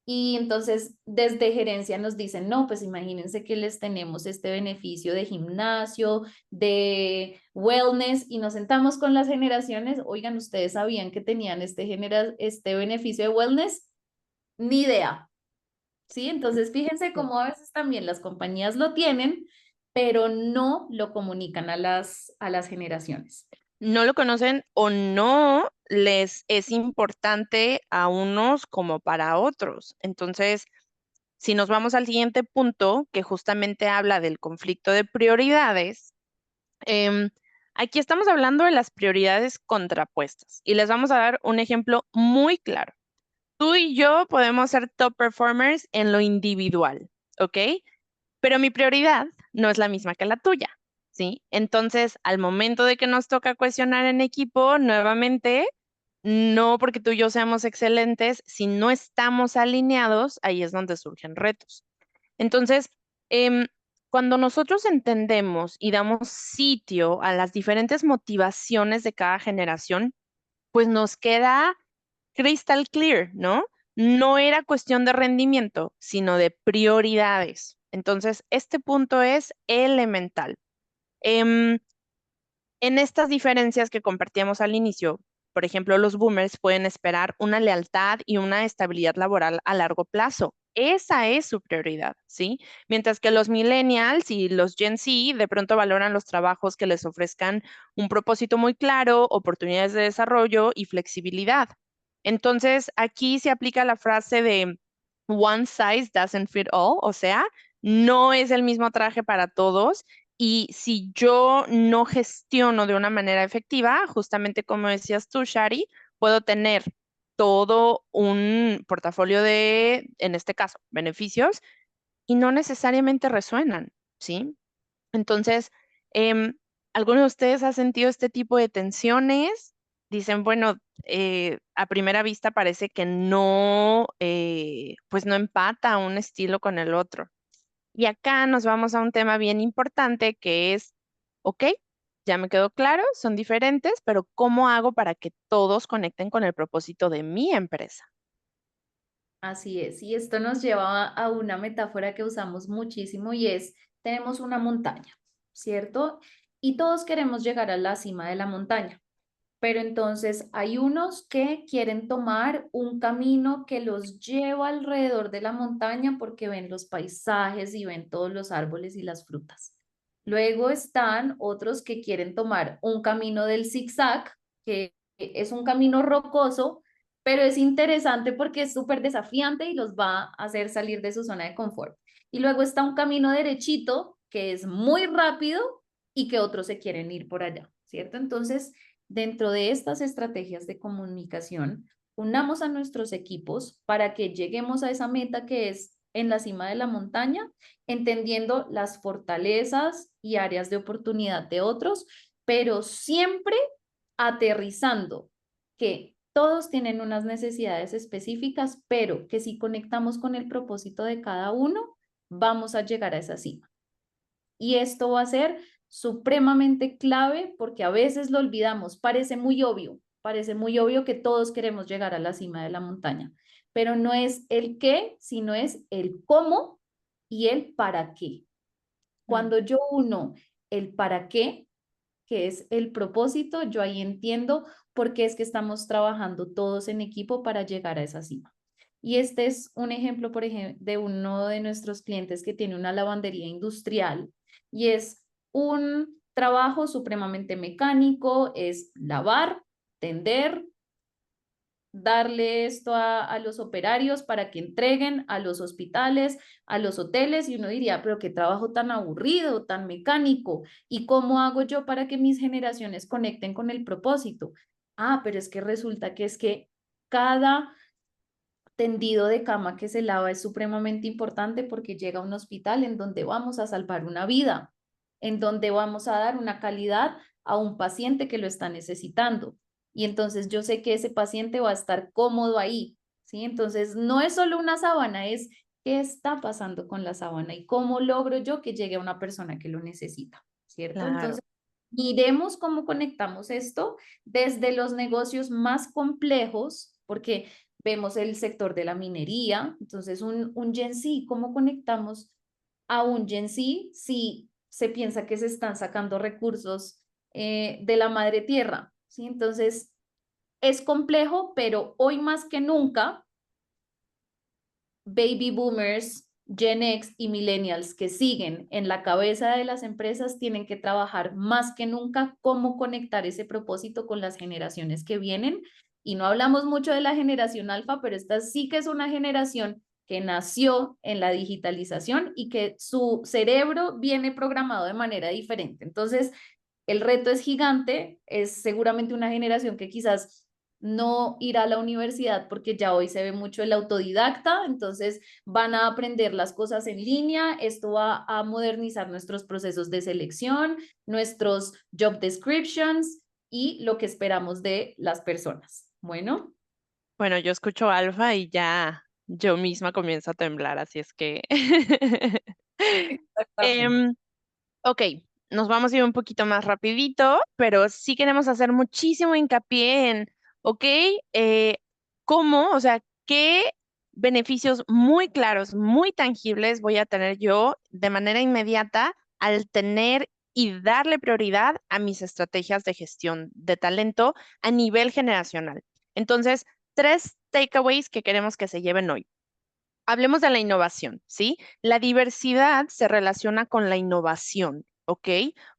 Y entonces desde gerencia nos dicen, no, pues imagínense que les tenemos este beneficio de gimnasio, de wellness, y nos sentamos con las generaciones, oigan, ¿ustedes sabían que tenían este beneficio de wellness? Ni idea. ¿Sí? Entonces, fíjense cómo a veces también las compañías lo tienen, pero no lo comunican a las generaciones. No lo conocen o no les es importante a unos como para otros. Entonces, si nos vamos al siguiente punto, que justamente habla del conflicto de prioridades, em, aquí estamos hablando de las prioridades contrapuestas y les vamos a dar un ejemplo muy claro. Tú y yo podemos ser top performers en lo individual, ¿ok? Pero mi prioridad no es la misma que la tuya, ¿sí? Entonces, al momento de que nos toca cuestionar en equipo, nuevamente, no porque tú y yo seamos excelentes, si no estamos alineados, ahí es donde surgen retos. Entonces, em, cuando nosotros entendemos y damos sitio a las diferentes motivaciones de cada generación, pues nos queda crystal clear, ¿no? No era cuestión de rendimiento, sino de prioridades. Entonces, este punto es elemental. Em, en estas diferencias que compartíamos al inicio, por ejemplo, los boomers pueden esperar una lealtad y una estabilidad laboral a largo plazo. Esa es su prioridad, ¿sí? Mientras que los millennials y los Gen Z de pronto valoran los trabajos que les ofrezcan un propósito muy claro, oportunidades de desarrollo y flexibilidad. Entonces, aquí se aplica la frase de one size doesn't fit all, o sea, no es el mismo traje para todos y si yo no gestiono de una manera efectiva, justamente como decías tú, Shari, puedo tener todo un portafolio de, en este caso, beneficios y no necesariamente resuenan, ¿sí? Entonces, ¿alguno de ustedes ha sentido este tipo de tensiones? Dicen, bueno, a primera vista parece que no, pues no empata un estilo con el otro. Y acá nos vamos a un tema bien importante que es, ok, ya me quedó claro, son diferentes, pero ¿cómo hago para que todos conecten con el propósito de mi empresa? Así es, y esto nos lleva a una metáfora que usamos muchísimo y es, tenemos una montaña, ¿cierto? Y todos queremos llegar a la cima de la montaña, pero entonces hay unos que quieren tomar un camino que los lleva alrededor de la montaña porque ven los paisajes y ven todos los árboles y las frutas. Luego están otros que quieren tomar un camino del zigzag, que es un camino rocoso, pero es interesante porque es súper desafiante y los va a hacer salir de su zona de confort. Y luego está un camino derechito, que es muy rápido y que otros se quieren ir por allá, ¿cierto? Entonces, dentro de estas estrategias de comunicación, unamos a nuestros equipos para que lleguemos a esa meta que es en la cima de la montaña, entendiendo las fortalezas y áreas de oportunidad de otros, pero siempre aterrizando que todos tienen unas necesidades específicas, pero que si conectamos con el propósito de cada uno, vamos a llegar a esa cima. Y esto va a ser supremamente clave porque a veces lo olvidamos. Parece muy obvio que todos queremos llegar a la cima de la montaña, pero no es el qué, sino es el cómo y el para qué. Cuando yo uno el para qué, que es el propósito, yo ahí entiendo por qué es que estamos trabajando todos en equipo para llegar a esa cima. Y este es un ejemplo, por ejemplo, de uno de nuestros clientes que tiene una lavandería industrial y es un trabajo supremamente mecánico, es lavar, tender, darle esto a los operarios para que entreguen a los hospitales, a los hoteles, y uno diría, pero qué trabajo tan aburrido, tan mecánico, ¿y cómo hago yo para que mis generaciones conecten con el propósito? Ah, pero es que resulta que es que cada tendido de cama que se lava es supremamente importante porque llega a un hospital en donde vamos a salvar una vida, en donde vamos a dar una calidad a un paciente que lo está necesitando. Y entonces yo sé que ese paciente va a estar cómodo ahí, ¿sí? Entonces no es solo una sábana, es qué está pasando con la sábana y cómo logro yo que llegue a una persona que lo necesita, ¿cierto? Claro. Entonces, miremos cómo conectamos esto desde los negocios más complejos, porque vemos el sector de la minería, entonces un GenC, ¿cómo conectamos a un GenC si se piensa que se están sacando recursos de la madre tierra? ¿Sí? Entonces, es complejo, pero hoy más que nunca, baby boomers, Gen X y millennials que siguen en la cabeza de las empresas tienen que trabajar más que nunca cómo conectar ese propósito con las generaciones que vienen. Y no hablamos mucho de la generación alfa, pero esta sí que es una generación que nació en la digitalización y que su cerebro viene programado de manera diferente. Entonces, el reto es gigante, es seguramente una generación que quizás no irá a la universidad porque ya hoy se ve mucho el autodidacta, entonces van a aprender las cosas en línea, esto va a modernizar nuestros procesos de selección, nuestros job descriptions y lo que esperamos de las personas. Bueno. Bueno, yo escucho alfa y ya yo misma comienzo a temblar, así es que... Exactamente. Em, ok, nos vamos a ir un poquito más rapidito, pero sí queremos hacer muchísimo hincapié en, ok, ¿cómo? O sea, ¿qué beneficios muy claros, muy tangibles voy a tener yo de manera inmediata al tener y darle prioridad a mis estrategias de gestión de talento a nivel generacional? Entonces, tres takeaways que queremos que se lleven hoy. Hablemos de la innovación, ¿sí? La diversidad se relaciona con la innovación, ¿ok?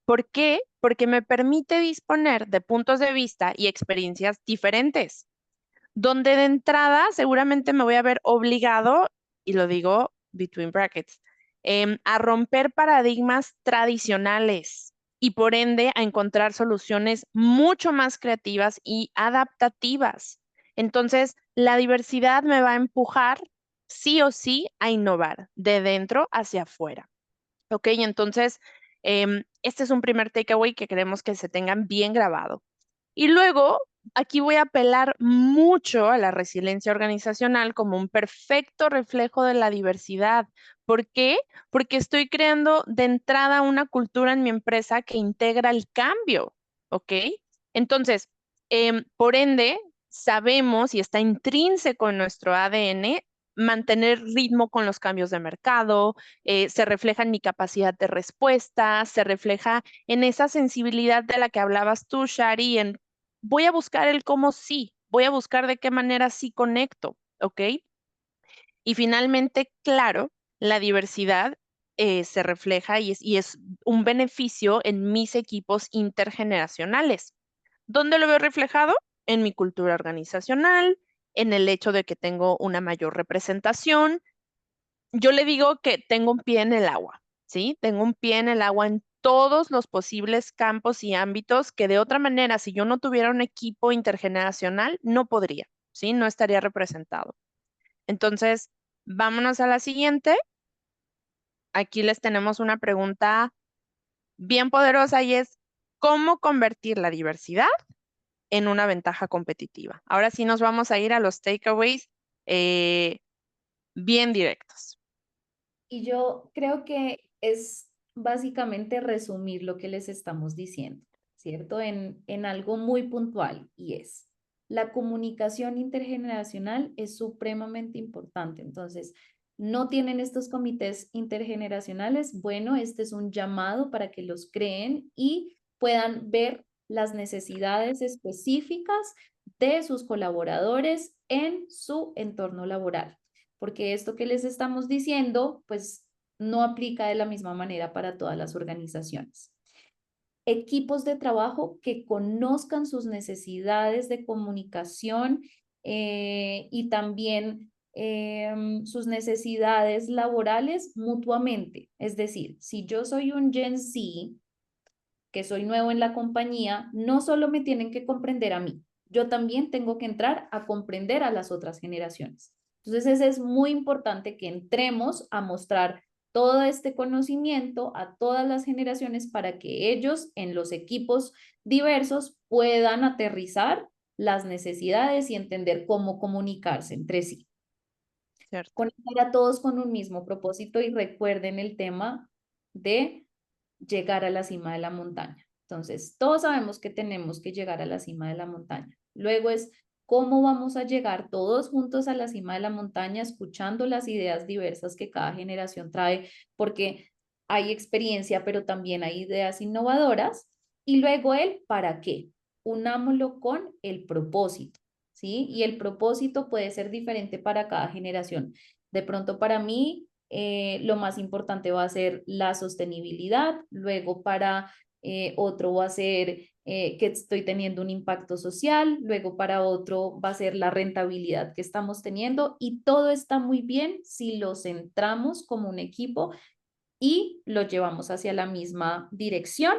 ¿Por qué? Porque me permite disponer de puntos de vista y experiencias diferentes, donde de entrada seguramente me voy a ver obligado, y lo digo between brackets, a romper paradigmas tradicionales y por ende a encontrar soluciones mucho más creativas y adaptativas. Entonces, la diversidad me va a empujar sí o sí a innovar de dentro hacia afuera. ¿Ok? Entonces, este es un primer takeaway que queremos que se tengan bien grabado. Y luego, aquí voy a apelar mucho a la resiliencia organizacional como un perfecto reflejo de la diversidad. ¿Por qué? Porque estoy creando de entrada una cultura en mi empresa que integra el cambio, ¿ok? Entonces, por ende, sabemos y está intrínseco en nuestro ADN mantener ritmo con los cambios de mercado, se refleja en mi capacidad de respuesta, se refleja en esa sensibilidad de la que hablabas tú, Shari, en voy a buscar el cómo sí, voy a buscar de qué manera sí conecto, ¿ok? Y finalmente, claro, la diversidad se refleja y es un beneficio en mis equipos intergeneracionales. ¿Dónde lo veo reflejado? En mi cultura organizacional, en el hecho de que tengo una mayor representación. Yo le digo que tengo un pie en el agua, ¿sí? Tengo un pie en el agua en todos los posibles campos y ámbitos que de otra manera, si yo no tuviera un equipo intergeneracional, no podría, ¿sí? No estaría representado. Entonces, vámonos a la siguiente. Aquí les tenemos una pregunta bien poderosa y es, ¿cómo convertir la diversidad en una ventaja competitiva? Ahora sí nos vamos a ir a los takeaways bien directos. Y yo creo que es básicamente resumir lo que les estamos diciendo, ¿cierto? En algo muy puntual y es, la comunicación intergeneracional es supremamente importante. Entonces, ¿no tienen estos comités intergeneracionales? Bueno, este es un llamado para que los creen y puedan ver las necesidades específicas de sus colaboradores en su entorno laboral, porque esto que les estamos diciendo, pues no aplica de la misma manera para todas las organizaciones. Equipos de trabajo que conozcan sus necesidades de comunicación y también sus necesidades laborales mutuamente. Es decir, si yo soy un Gen Z, que soy nuevo en la compañía, no solo me tienen que comprender a mí, yo también tengo que entrar a comprender a las otras generaciones. Entonces, es muy importante que entremos a mostrar todo este conocimiento a todas las generaciones para que ellos en los equipos diversos puedan aterrizar las necesidades y entender cómo comunicarse entre sí. ¿Cierto? Conectar a todos con un mismo propósito y recuerden el tema de llegar a la cima de la montaña. Entonces, todos sabemos que tenemos que llegar a la cima de la montaña. Luego es cómo vamos a llegar todos juntos a la cima de la montaña, escuchando las ideas diversas que cada generación trae, porque hay experiencia, pero también hay ideas innovadoras. Y luego el para qué. Unámoslo con el propósito, ¿sí? Y el propósito puede ser diferente para cada generación. De pronto, para mí, lo más importante va a ser la sostenibilidad, luego para otro va a ser que estoy teniendo un impacto social, luego para otro va a ser la rentabilidad que estamos teniendo y todo está muy bien si lo centramos como un equipo y lo llevamos hacia la misma dirección.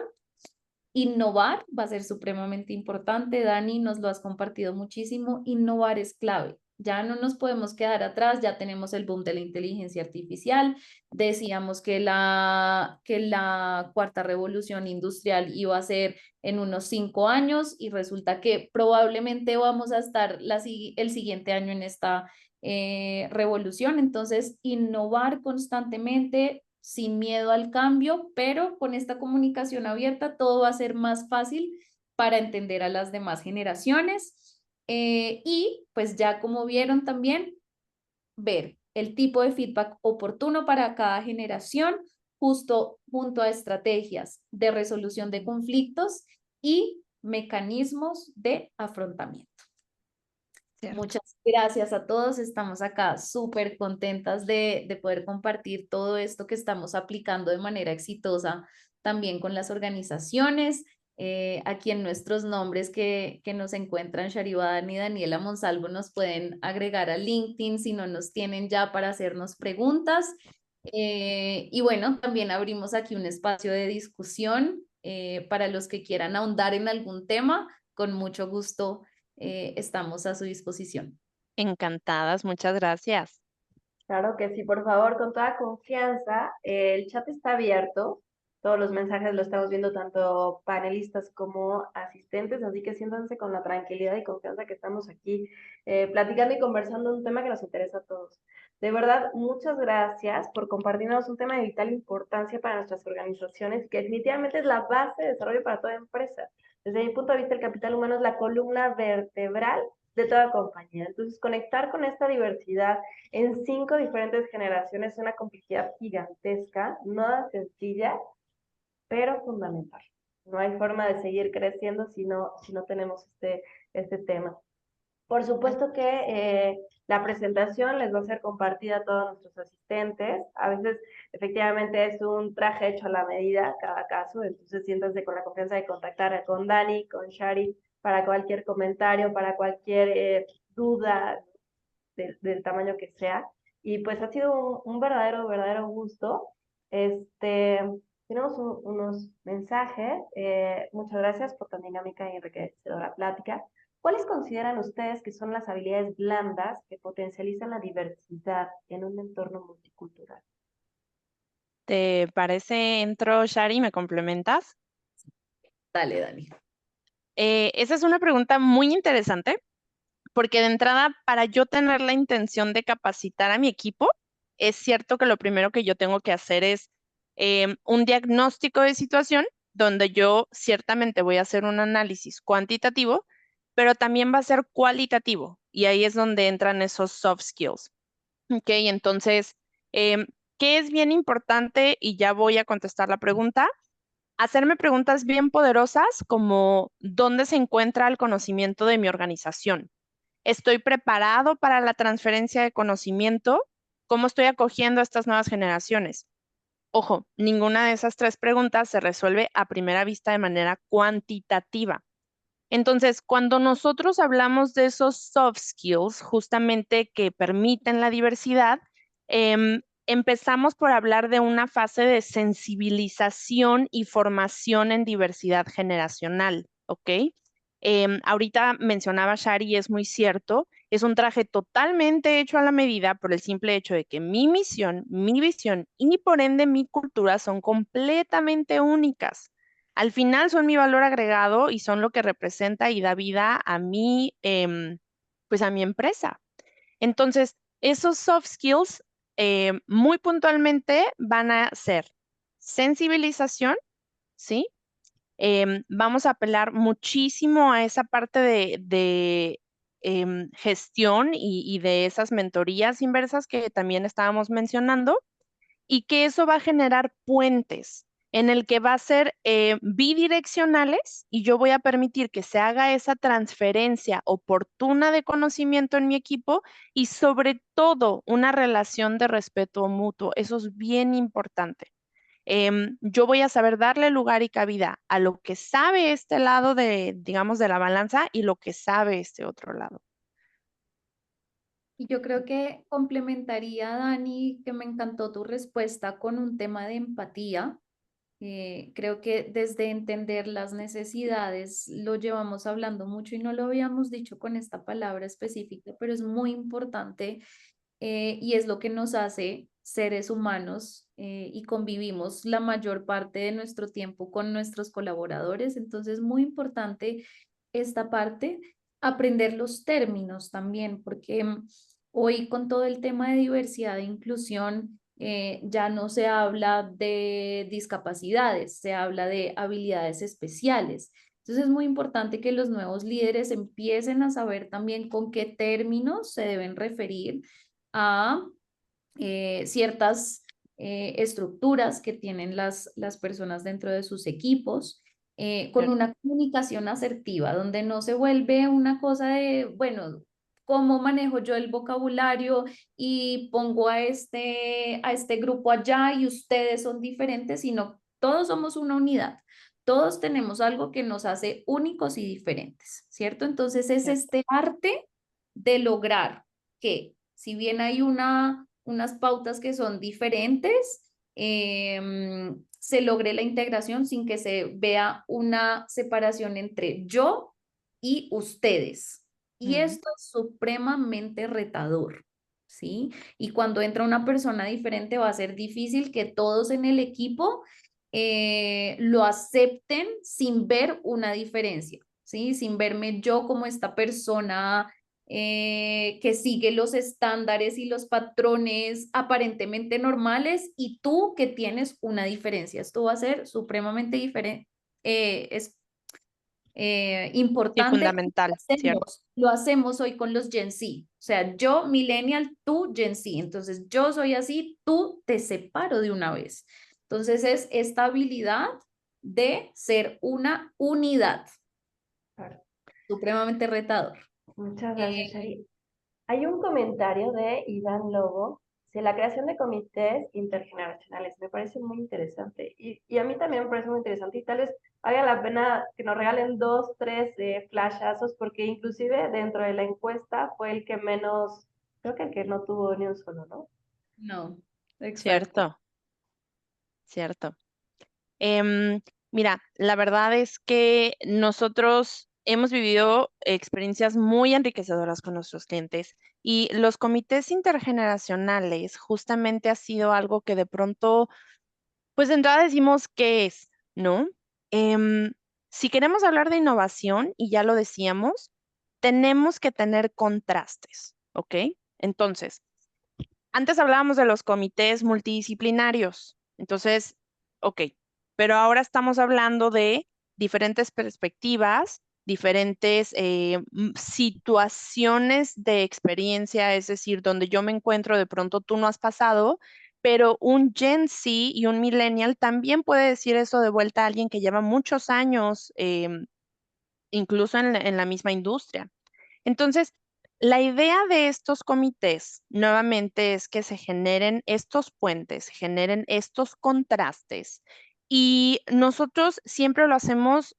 Innovar va a ser supremamente importante. Dani, nos lo has compartido muchísimo. Innovar es clave. Ya no nos podemos quedar atrás, ya tenemos el boom de la inteligencia artificial. Decíamos que la cuarta revolución industrial iba a ser en unos 5 años y resulta que probablemente vamos a estar el siguiente año en esta revolución. Entonces, innovar constantemente, sin miedo al cambio, pero con esta comunicación abierta todo va a ser más fácil para entender a las demás generaciones. Y pues ya como vieron también, ver el tipo de feedback oportuno para cada generación, justo junto a estrategias de resolución de conflictos y mecanismos de afrontamiento. ¿Cierto? Muchas gracias a todos. Estamos acá súper contentas de poder compartir todo esto que estamos aplicando de manera exitosa también con las organizaciones. Aquí en nuestros nombres que nos encuentran, Sharibadan y Daniela Monsalvo, nos pueden agregar a LinkedIn si no nos tienen ya para hacernos preguntas. Y bueno, también abrimos aquí un espacio de discusión para los que quieran ahondar en algún tema. Con mucho gusto estamos a su disposición. Encantadas, muchas gracias. Claro que sí, por favor, con toda confianza. El chat está abierto. Todos los mensajes lo estamos viendo tanto panelistas como asistentes, así que siéntanse con la tranquilidad y confianza que estamos aquí platicando y conversando un tema que nos interesa a todos. De verdad, muchas gracias por compartirnos un tema de vital importancia para nuestras organizaciones y que definitivamente es la base de desarrollo para toda empresa. Desde mi punto de vista, el capital humano es la columna vertebral de toda compañía. Entonces, conectar con esta diversidad en 5 diferentes generaciones es una complejidad gigantesca, nada sencilla, pero fundamental. No hay forma de seguir creciendo si no tenemos este tema. Por supuesto que la presentación les va a ser compartida a todos nuestros asistentes. A veces, efectivamente, es un traje hecho a la medida, cada caso. Entonces, siéntanse con la confianza de contactar con Dani, con Shari, para cualquier comentario, para cualquier duda del tamaño que sea. Y pues ha sido un verdadero gusto. Tenemos unos mensajes. Muchas gracias por tan dinámica y enriquecedora plática. ¿Cuáles consideran ustedes que son las habilidades blandas que potencializan la diversidad en un entorno multicultural? ¿Te parece, entro, Shari, me complementas? Dale, Dani. Esa es una pregunta muy interesante porque de entrada, para yo tener la intención de capacitar a mi equipo, es cierto que lo primero que yo tengo que hacer es un diagnóstico de situación donde yo ciertamente voy a hacer un análisis cuantitativo, pero también va a ser cualitativo y ahí es donde entran esos soft skills. Ok, entonces, em, ¿qué es bien importante? Y ya voy a contestar la pregunta. Hacerme preguntas bien poderosas como ¿dónde se encuentra el conocimiento de mi organización? ¿Estoy preparado para la transferencia de conocimiento? ¿Cómo estoy acogiendo a estas nuevas generaciones? Ojo, ninguna de esas tres preguntas se resuelve a primera vista de manera cuantitativa. Entonces, cuando nosotros hablamos de esos soft skills, justamente que permiten la diversidad, empezamos por hablar de una fase de sensibilización y formación en diversidad generacional, ¿ok? Ahorita mencionaba Shari, y es muy cierto, es un traje totalmente hecho a la medida por el simple hecho de que mi misión, mi visión y por ende mi cultura son completamente únicas. Al final son mi valor agregado y son lo que representa y da vida a mí, pues a mi empresa. Entonces, esos soft skills muy puntualmente van a ser sensibilización, ¿sí? Vamos a apelar muchísimo a esa parte de gestión y de esas mentorías inversas que también estábamos mencionando y que eso va a generar puentes en el que va a ser bidireccionales y yo voy a permitir que se haga esa transferencia oportuna de conocimiento en mi equipo y sobre todo una relación de respeto mutuo. Eso es bien importante. Yo voy a saber darle lugar y cabida a lo que sabe este lado de, digamos, de la balanza y lo que sabe este otro lado. Y yo creo que complementaría, Dani, que me encantó tu respuesta con un tema de empatía. Creo que desde entender las necesidades lo llevamos hablando mucho y no lo habíamos dicho con esta palabra específica, pero es muy importante y es lo que nos hace seres humanos y convivimos la mayor parte de nuestro tiempo con nuestros colaboradores. Entonces, muy importante esta parte, aprender los términos también, porque hoy con todo el tema de diversidad e inclusión, ya no se habla de discapacidades, se habla de habilidades especiales. Entonces es muy importante que los nuevos líderes empiecen a saber también con qué términos se deben referir a ciertas estructuras que tienen las personas dentro de sus equipos, con una comunicación asertiva, donde no se vuelve una cosa de, bueno, cómo manejo yo el vocabulario y pongo a este grupo allá y ustedes son diferentes, sino todos somos una unidad. Todos tenemos algo que nos hace únicos y diferentes, ¿cierto? Entonces es este arte de lograr que si bien hay unas pautas que son diferentes, se logre la integración sin que se vea una separación entre yo y ustedes. Y esto es supremamente retador, ¿sí? Y cuando entra una persona diferente va a ser difícil que todos en el equipo lo acepten sin ver una diferencia, ¿sí? Sin verme yo como esta persona que sigue los estándares y los patrones aparentemente normales y tú que tienes una diferencia. Esto va a ser supremamente diferente, es Y importante. fundamental, ¿cierto? Lo hacemos hoy con los Gen Z. O sea, yo millennial, tú Gen Z. Entonces, yo soy así, tú te separo de una vez. Entonces, es esta habilidad de ser una unidad. Claro. Supremamente retador. Muchas gracias, Shari. Hay un comentario de Iván Lobo, de la creación de comités intergeneracionales. Me parece muy interesante. Y a mí también me parece muy interesante. Y tal vez valga la pena que nos regalen 2, 3 flashazos, porque inclusive dentro de la encuesta fue el que menos, creo que el que no tuvo ni un solo, ¿no? No, exacto. Cierto, cierto. Mira, la verdad es que nosotros hemos vivido experiencias muy enriquecedoras con nuestros clientes y los comités intergeneracionales justamente ha sido algo que de pronto, pues de entrada decimos qué es, ¿no? Em, si queremos hablar de innovación, y ya lo decíamos, tenemos que tener contrastes, ¿ok? Entonces, Antes hablábamos de los comités multidisciplinarios. Entonces, ok, pero ahora estamos hablando de diferentes perspectivas, diferentes situaciones de experiencia, es decir, donde yo me encuentro, de pronto tú no has pasado, pero un Gen Z y un Millennial también puede decir eso de vuelta a alguien que lleva muchos años, incluso en la misma industria. Entonces, la idea de estos comités nuevamente es que se generen estos puentes, se generen estos contrastes y nosotros siempre lo hacemos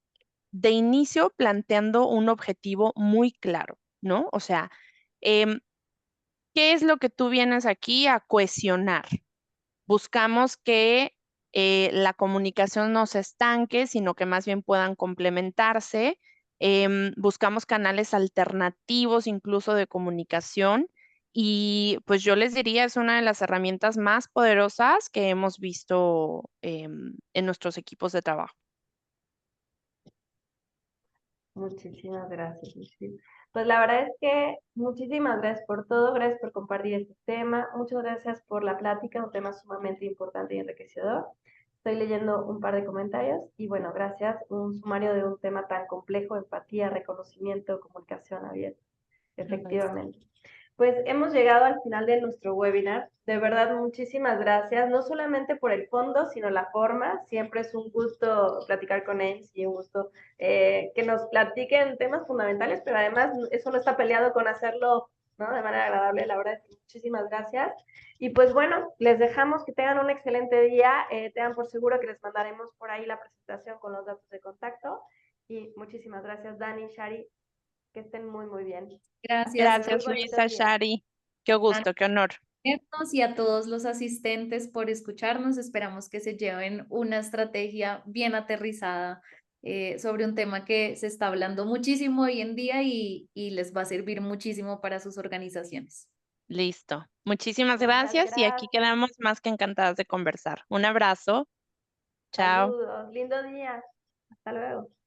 de inicio planteando un objetivo muy claro, ¿no? O sea, em, ¿qué es lo que tú vienes aquí a cohesionar? Buscamos que la comunicación no se estanque, sino que más bien puedan complementarse. Buscamos canales alternativos incluso de comunicación y pues yo les diría es una de las herramientas más poderosas que hemos visto en nuestros equipos de trabajo. Muchísimas gracias, Lucy. Pues la verdad es que muchísimas gracias por todo, gracias por compartir este tema, muchas gracias por la plática, un tema sumamente importante y enriquecedor. Estoy leyendo un par de comentarios y bueno, gracias, un sumario de un tema tan complejo, empatía, reconocimiento, comunicación abierta. Efectivamente. Pues hemos llegado al final de nuestro webinar. De verdad, muchísimas gracias, no solamente por el fondo, sino la forma. Siempre es un gusto platicar con ellos y un gusto que nos platiquen temas fundamentales, pero además eso no está peleado con hacerlo, ¿no? De manera agradable. La verdad es que muchísimas gracias. Y pues bueno, les dejamos que tengan un excelente día. Tengan por seguro que les mandaremos por ahí la presentación con los datos de contacto. Y muchísimas gracias, Dani, Shari. Que estén muy, muy bien. Gracias. Gracias, Luisa, Shari. Qué gusto, qué honor. Y a todos los asistentes por escucharnos. Esperamos que se lleven una estrategia bien aterrizada sobre un tema que se está hablando muchísimo hoy en día y les va a servir muchísimo para sus organizaciones. Listo. Muchísimas gracias y aquí quedamos más que encantadas de conversar. Un abrazo. Chao. Saludos. Lindo día. Hasta luego.